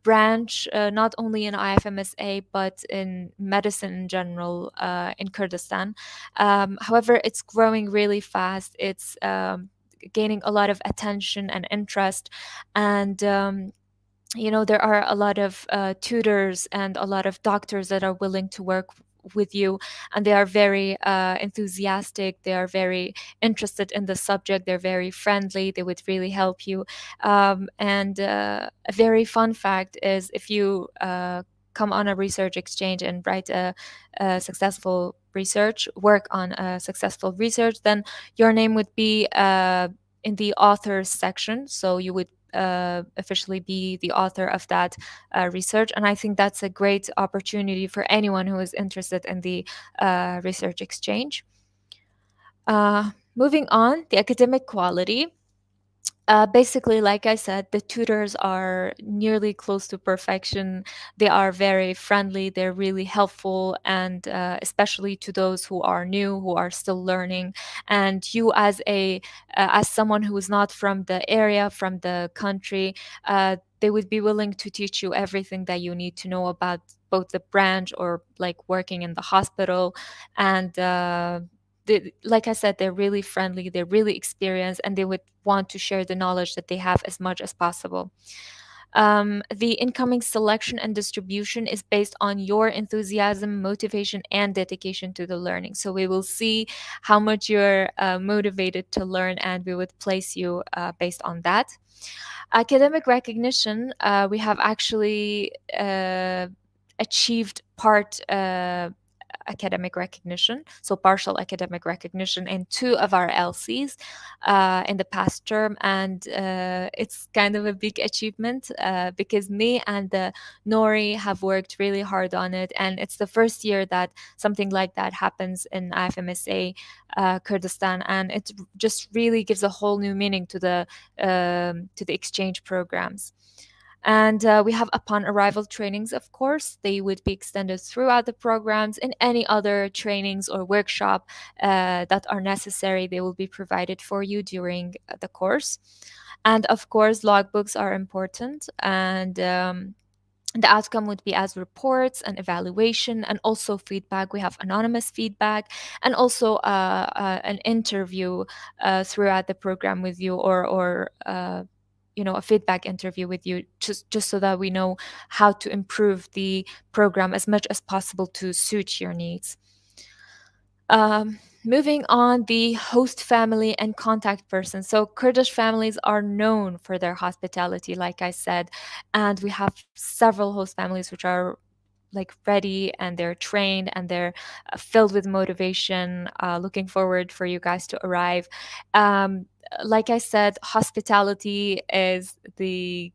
branch, not only in IFMSA, but in medicine in general in Kurdistan. However, it's growing really fast. It's gaining a lot of attention and interest. And there are a lot of tutors and a lot of doctors that are willing to work with you, and they are very enthusiastic, they are very interested in the subject, they're very friendly, they would really help you. And a very fun fact is, if you come on a research exchange and write a successful research, work on a successful research, then your name would be in the authors section, so you would officially be the author of that research. And I think that's a great opportunity for anyone who is interested in the research exchange. Moving on, the academic quality. Basically, like I said, the tutors are nearly close to perfection. They are very friendly, they're really helpful, and especially to those who are new, who are still learning. And you, as someone who is not from the area, from the country, they would be willing to teach you everything that you need to know about both the branch or like working in the hospital. And like I said, they're really friendly, they're really experienced, and they would want to share the knowledge that they have as much as possible. The incoming selection and distribution is based on your enthusiasm, motivation, and dedication to the learning. So we will see how much you're motivated to learn, and we would place you based on that. Academic recognition, we have actually achieved part academic recognition, so partial academic recognition, in 2 of our LCs in the past term. And it's kind of a big achievement because me and Nori have worked really hard on it. And it's the first year that something like that happens in IFMSA Kurdistan. And it just really gives a whole new meaning to the exchange programs. And we have upon arrival trainings, of course. They would be extended throughout the programs. And any other trainings or workshop that are necessary, they will be provided for you during the course. And of course, logbooks are important. And the outcome would be as reports and evaluation, and also feedback. We have anonymous feedback, and also an interview throughout the program with you, or a feedback interview with you, just so that we know how to improve the program as much as possible to suit your needs. Moving on, the host family and contact person. So Kurdish families are known for their hospitality, like I said, and we have several host families which are like ready, and they're trained, and they're filled with motivation, looking forward for you guys to arrive. Like I said, hospitality is the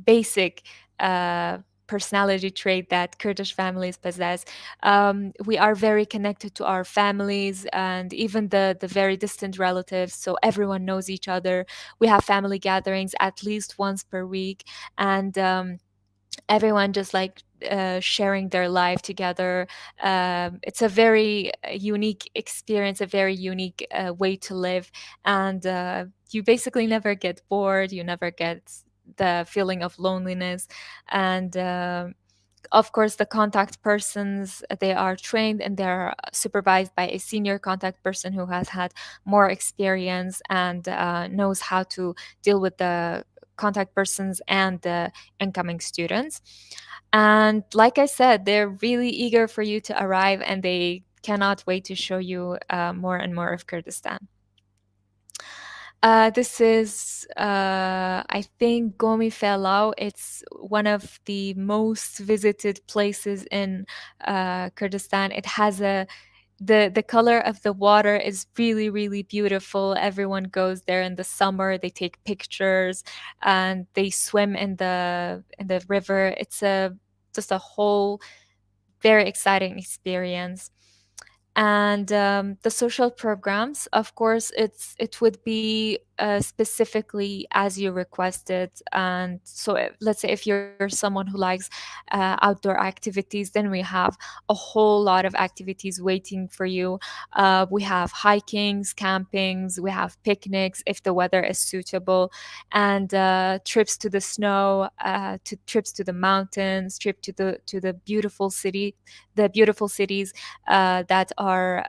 basic personality trait that Kurdish families possess. We are very connected to our families, and even the very distant relatives, so everyone knows each other. We have family gatherings at least once per week, and everyone just like sharing their life together. It's a very unique experience, a very unique way to live, and you basically never get bored, you never get the feeling of loneliness. And of course, the contact persons, they are trained and they're supervised by a senior contact person who has had more experience and knows how to deal with the contact persons and the incoming students. And like I said, they're really eager for you to arrive, and they cannot wait to show you more and more of Kurdistan. This is, I think, Gomi Felau. It's one of the most visited places in Kurdistan. It has the color of the water is really, really beautiful. Everyone goes there in the summer. They take pictures and they swim in the river. It's just a whole very exciting experience. And the social programs, of course, it would be specifically as you requested. And so let's say if you're someone who likes outdoor activities, then we have a whole lot of activities waiting for you. We have hikings, campings, we have picnics if the weather is suitable, and trips to the snow, to trips to the mountains, trip to the beautiful cities that are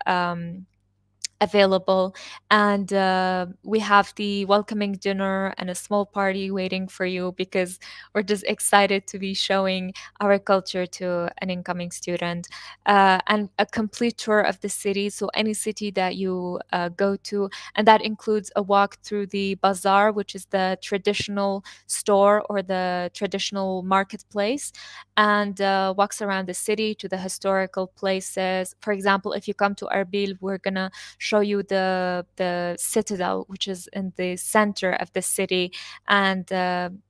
available. And we have the welcoming dinner and a small party waiting for you, because we're just excited to be showing our culture to an incoming student. And a complete tour of the city, so any city that you go to, and that includes a walk through the bazaar, which is the traditional store or the traditional marketplace, and walks around the city to the historical places. For example, if you come to Erbil, we're gonna show you the citadel, which is in the center of the city, and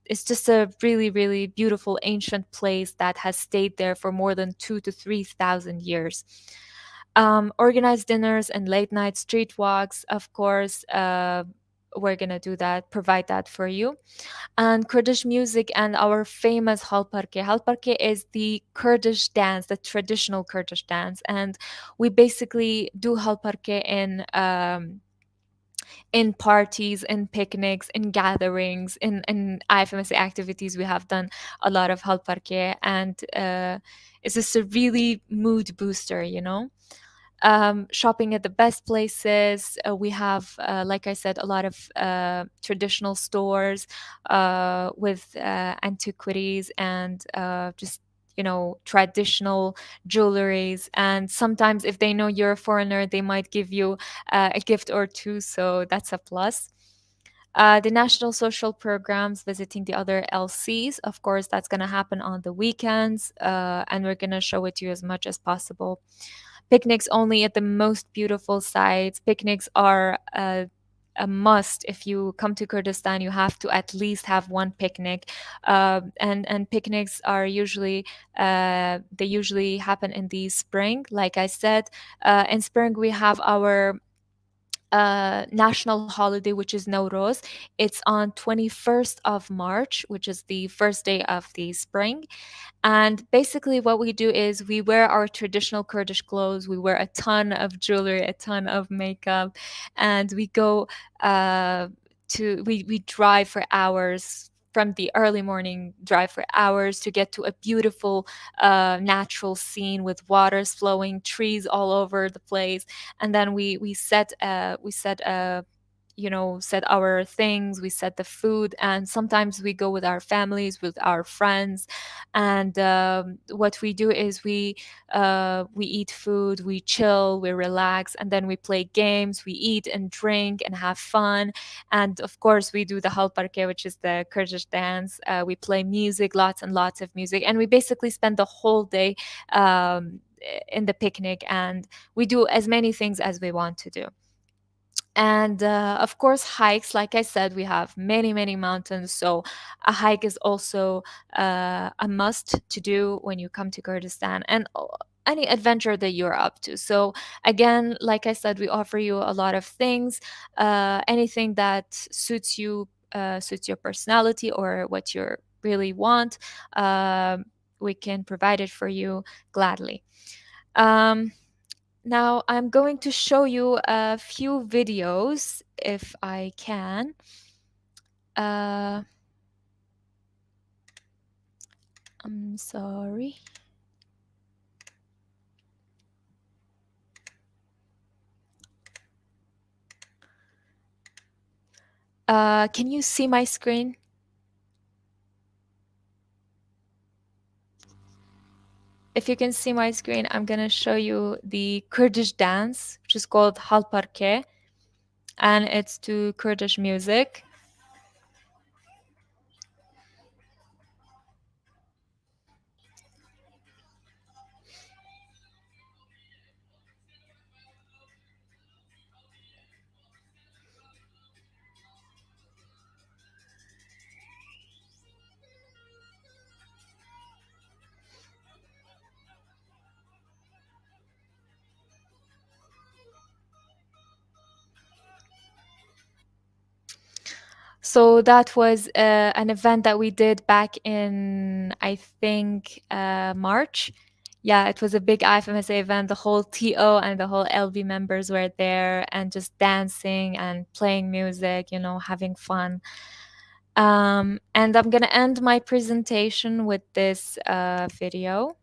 it's just a really, really beautiful ancient place that has stayed there for more than 2,000 to 3,000 years. Organized dinners and late night street walks, of course. We're gonna do that, provide that for you. And Kurdish music and our famous halparke. Halparke is the Kurdish dance, the traditional Kurdish dance, and we basically do halparke in parties, in picnics, in gatherings, in IFMSA activities. We have done a lot of halparke, and it's just a really mood booster, you know. Shopping at the best places. We have, like I said, a lot of traditional stores with antiquities and just, you know, traditional jewelries. And sometimes if they know you're a foreigner, they might give you a gift or two. So that's a plus. The national social programs, visiting the other LCs, of course, that's going to happen on the weekends, and we're going to show it to you as much as possible. Picnics only at the most beautiful sites. Picnics are a must. If you come to Kurdistan, you have to at least have one picnic, and picnics are usually they usually happen in the spring. Like I said, in spring we have our national holiday, which is Nowruz. It's on 21st of March, which is the first day of the spring. And basically, what we do is we wear our traditional Kurdish clothes. We wear a ton of jewelry, a ton of makeup, and we go we drive for hours, from the early morning drive for hours to get to a beautiful natural scene with waters flowing, trees all over the place, and then we set set our things, we set the food, and sometimes we go with our families, with our friends. And what we do is we eat food, we chill, we relax, and then we play games, we eat and drink and have fun. And of course we do the halparke, which is the Kurdish dance. We play music, lots and lots of music, and we basically spend the whole day in the picnic, and we do as many things as we want to do. And of course, hikes. Like I said, we have many, many mountains. So a hike is also a must to do when you come to Kurdistan, and any adventure that you're up to. So again, like I said, we offer you a lot of things, anything that suits your personality or what you really want. We can provide it for you gladly. Now I'm going to show you a few videos if I can. I'm sorry. Can you see my screen? If you can see my screen, I'm going to show you the Kurdish dance, which is called halparke, and it's to Kurdish music. So that was an event that we did back in, I think, March. Yeah, it was a big IFMSA event. The whole TO and the whole LB members were there and just dancing and playing music, having fun. And I'm going to end my presentation with this video.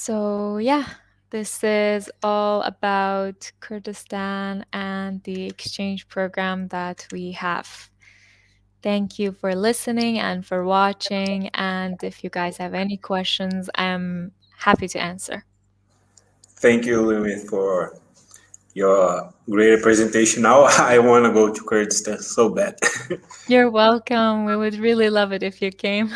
So yeah, this is all about Kurdistan and the exchange program that we have. Thank you for listening and for watching. And if you guys have any questions, I'm happy to answer. Thank you, Louis, for your great presentation. Now I want to go to Kurdistan so bad. You're welcome. We would really love it if you came.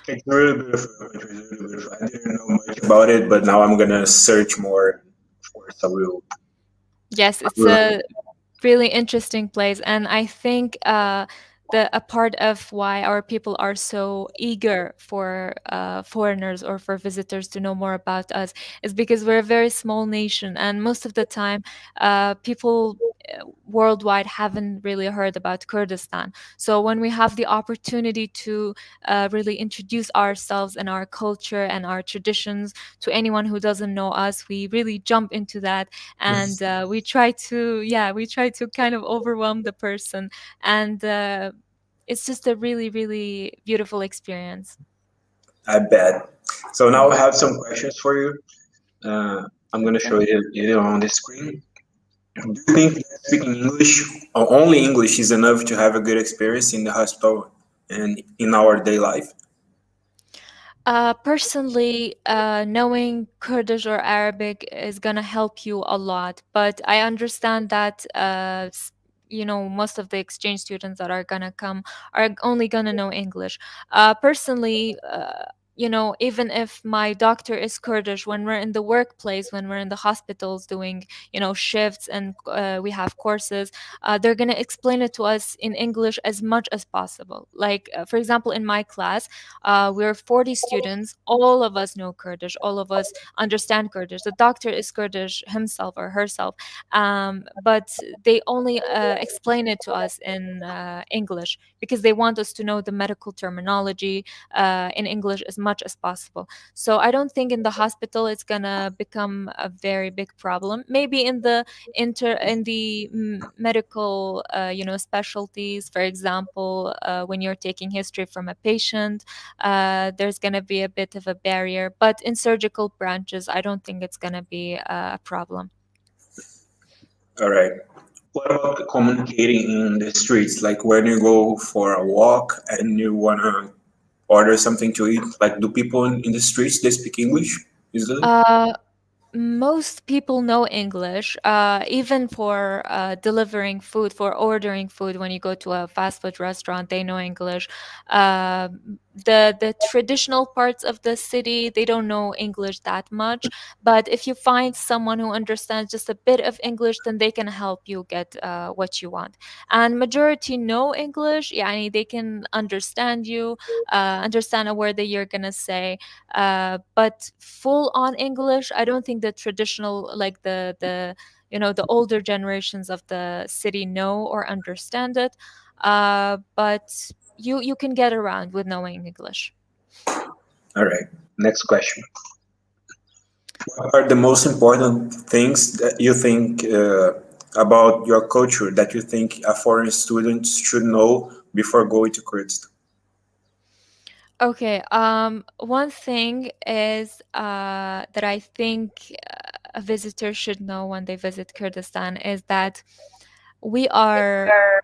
It's really beautiful. It's really beautiful. I didn't know much about it, but now I'm gonna search more. Of course, I will. Yes, it's a really interesting place, and I think a part of why our people are so eager for foreigners or for visitors to know more about us is because we're a very small nation, and most of the time people worldwide haven't really heard about Kurdistan. So when we have the opportunity to really introduce ourselves and our culture and our traditions to anyone who doesn't know us, we really jump into that, and we try to kind of overwhelm the person, and it's just a really, really beautiful experience. I bet. So now I have some questions for you. I'm gonna show you on the screen. Do you think that speaking English or only English is enough to have a good experience in the hospital and in our day life? Personally, knowing Kurdish or Arabic is gonna help you a lot, but I understand that most of the exchange students that are gonna come are only gonna know English. Personally, even if my doctor is Kurdish, when we're in the workplace, when we're in the hospitals doing, shifts and we have courses, they're gonna explain it to us in English as much as possible. Like, for example, in my class, we're 40 students. All of us know Kurdish. All of us understand Kurdish. The doctor is Kurdish himself or herself, but they only explain it to us in English because they want us to know the medical terminology in English as much as possible. So I don't think in the hospital it's gonna become a very big problem. Maybe in the medical specialties, for example, when you're taking history from a patient, there's going to be a bit of a barrier. But in surgical branches, I don't think it's going to be a problem. All right. What about communicating in the streets? Like when you go for a walk and you wanna order something to eat, like do people in the streets they speak English easily? Most people know English, even for delivering food, for ordering food. When you go to a fast food restaurant, they know English. Uh, the traditional parts of the city, they don't know English that much. But if you find someone who understands just a bit of English, then they can help you get what you want. And majority know English. Yeah, they can understand you, understand a word that you're gonna say. But full on English, I don't think the traditional, like the older generations of the city know or understand it. But you can get around with knowing English. All right. Next question. What are the most important things that you think about your culture that you think a foreign student should know before going to Kurdistan? Okay. One thing is that I think a visitor should know when they visit Kurdistan is that we are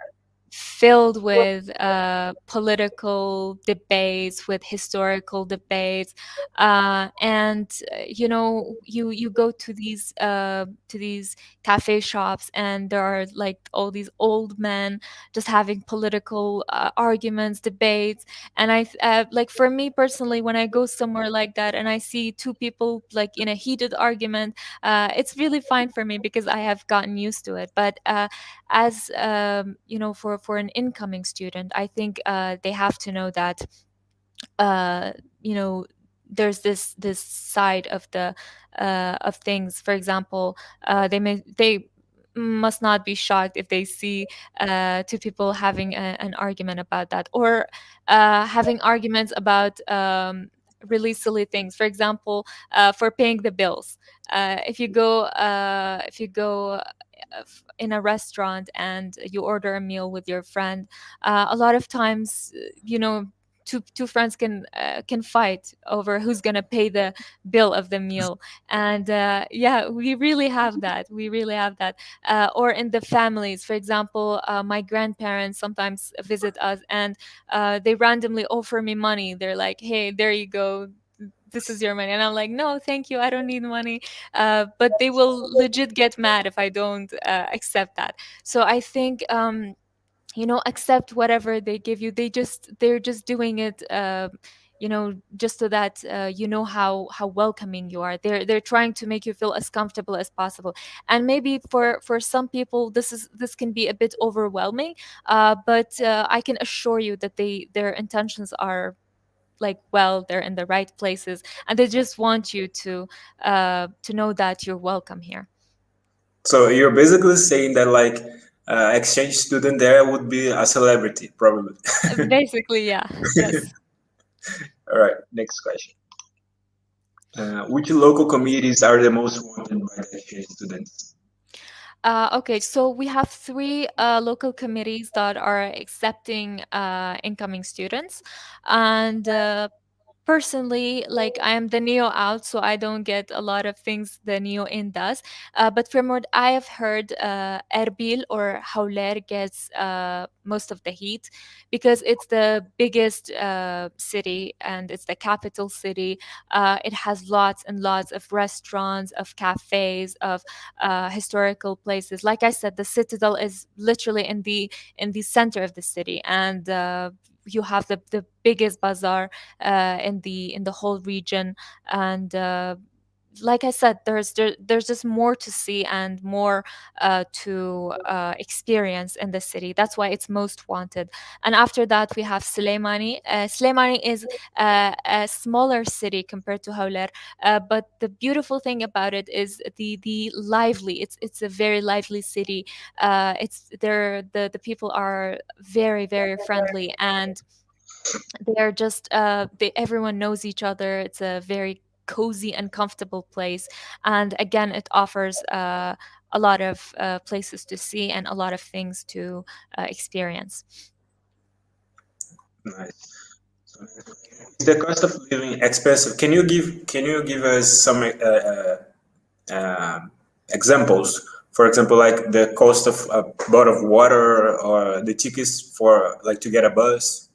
filled with political debates, with historical debates, and you go to these cafe shops, and there are like all these old men just having political arguments, debates, and like for me personally, when I go somewhere like that and I see two people like in a heated argument, it's really fine for me because I have gotten used to it. But as for an incoming student, I think they have to know that uh, you know there's this side of the of things. For example, they must not be shocked if they see two people having an argument about that, or having arguments about really silly things. For example, for paying the bills. If you go in a restaurant and you order a meal with your friend, a lot of times, two friends can fight over who's gonna pay the bill of the meal. And yeah, we really have that. We really have that. Or in the families, for example, my grandparents sometimes visit us, and they randomly offer me money. They're like, "Hey, there you go. This is your money," and I'm like, "No, thank you, I don't need money." But they will legit get mad if I don't accept that. So I think accept whatever they give you. They're just doing it just so that how welcoming you are. They're trying to make you feel as comfortable as possible. And maybe for some people this can be a bit overwhelming, but I can assure you that their intentions are like, well, they're in the right places, and they just want you to know that you're welcome here. So you're basically saying that like exchange student there would be a celebrity, probably. Basically, yeah. Yes. All right, next question. Which local communities are the most wanted by the exchange students? Okay, so we have three local committees that are accepting incoming students. And personally, like, I am the neo out, so I don't get a lot of things the neo in does. But from what I have heard, Erbil or Hawler gets most of the heat because it's the biggest city and it's the capital city. It has lots and lots of restaurants, of cafes, of historical places. Like I said, the citadel is literally in the center of the city, and you have the biggest bazaar in the whole region. And like I said, there's just more to see and more to experience in the city. That's why it's most wanted. And after that, we have Sulaimani. Sulaimani is a smaller city compared to Hawler, but the beautiful thing about it is the lively. It's a very lively city. It's there. The people are very very friendly, and they're just everyone knows each other. It's a very cozy and comfortable place, and again, it offers a lot of places to see and a lot of things to experience. Nice. So, is the cost of living expensive? Can you give us some examples? For example, like the cost of a bottle of water or the tickets for like to get a bus.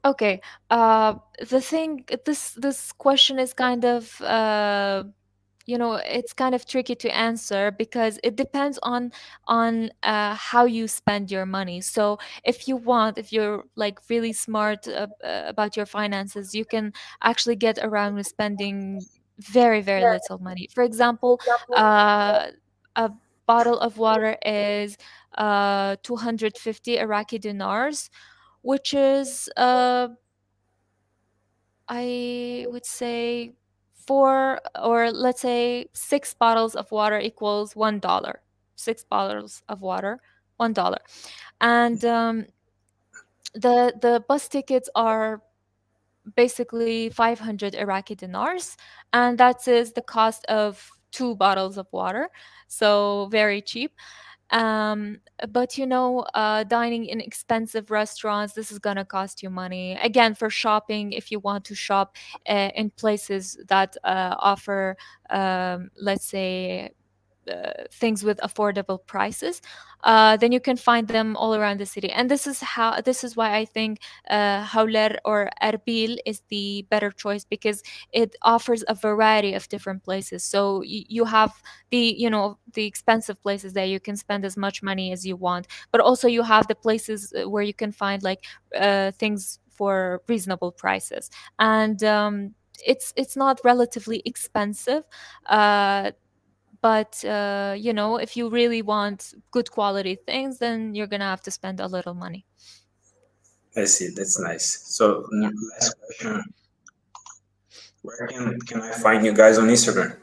Okay, the thing, this question is kind of it's kind of tricky to answer because it depends on how you spend your money. So if you're like really smart about your finances, you can actually get around with spending very very little money. For example, a bottle of water is 250 Iraqi dinars, which is I would say four, or let's say six bottles of water equals $1. Six bottles of water, $1. And the bus tickets are basically 500 Iraqi dinars, and that is the cost of two bottles of water. So very cheap. um but dining in expensive restaurants, this is gonna cost you money. Again, for shopping, if you want to shop in places that offer, let's say, things with affordable prices, then you can find them all around the city. And this is why I think Hawler or Erbil is the better choice, because it offers a variety of different places. So you have the expensive places that you can spend as much money as you want, but also you have the places where you can find like things for reasonable prices. And it's not relatively expensive, but if you really want good quality things, then you're gonna have to spend a little money. I see. That's nice. So Yeah. last question: where can I find you guys on Instagram?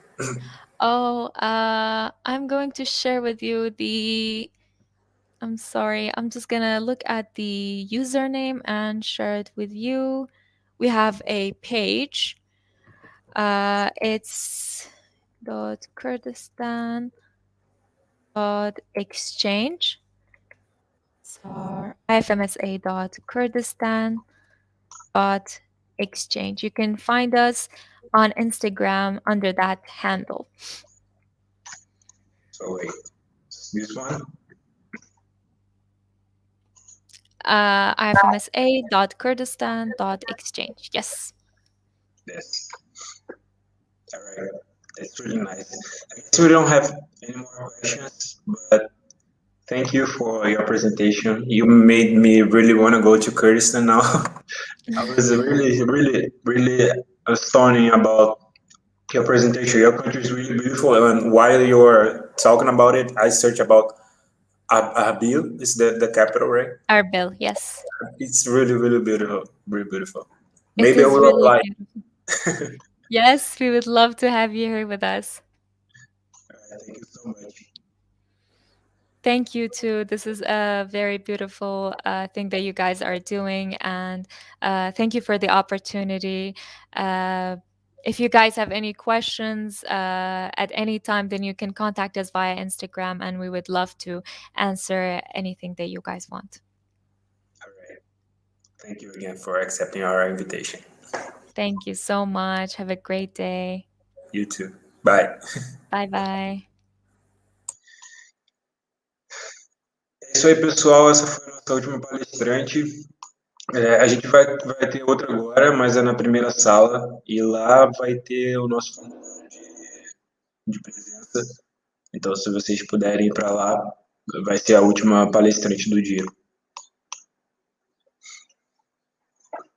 Oh, I'm going to share with you I'm sorry, I'm just gonna look at the username and share it with you. We have a page. It's .kurdistan .exchange. So ifmsa.kurdistan dentro.exchange. You can find us on Instagram under that handle. So wait, this one? ifmsa.kurdistan.exchange. Yes. Yes. All right. It's really nice. I guess we don't have any more questions, but thank you for your presentation. You made me really want to go to Kurdistan now. I was really astonished about your presentation. Your country is really beautiful, and while you were talking about it, I searched about Erbil. Is the capital, right? Erbil, yes. It's really beautiful, really beautiful. It Maybe I is will really apply. beautiful. Yes, we would love to have you here with us. Thank you so much. Thank you too. This is a very beautiful thing that you guys are doing, and thank you for the opportunity. If you guys have any questions at any time, then you can contact us via Instagram, and we would love to answer anything that you guys want. All right. Thank you again for accepting our invitation. Thank you so much. Have a great day. You too. Bye. Bye bye. É isso aí, pessoal. Essa foi a nossa última palestrante. A gente vai ter outra agora, mas é na primeira sala. E lá vai ter o nosso formulário de presença. Então, se vocês puderem ir para lá, vai ser a última palestrante do dia.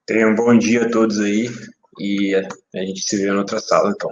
Tenham um bom dia a todos aí. E a gente se vê na outra sala, então.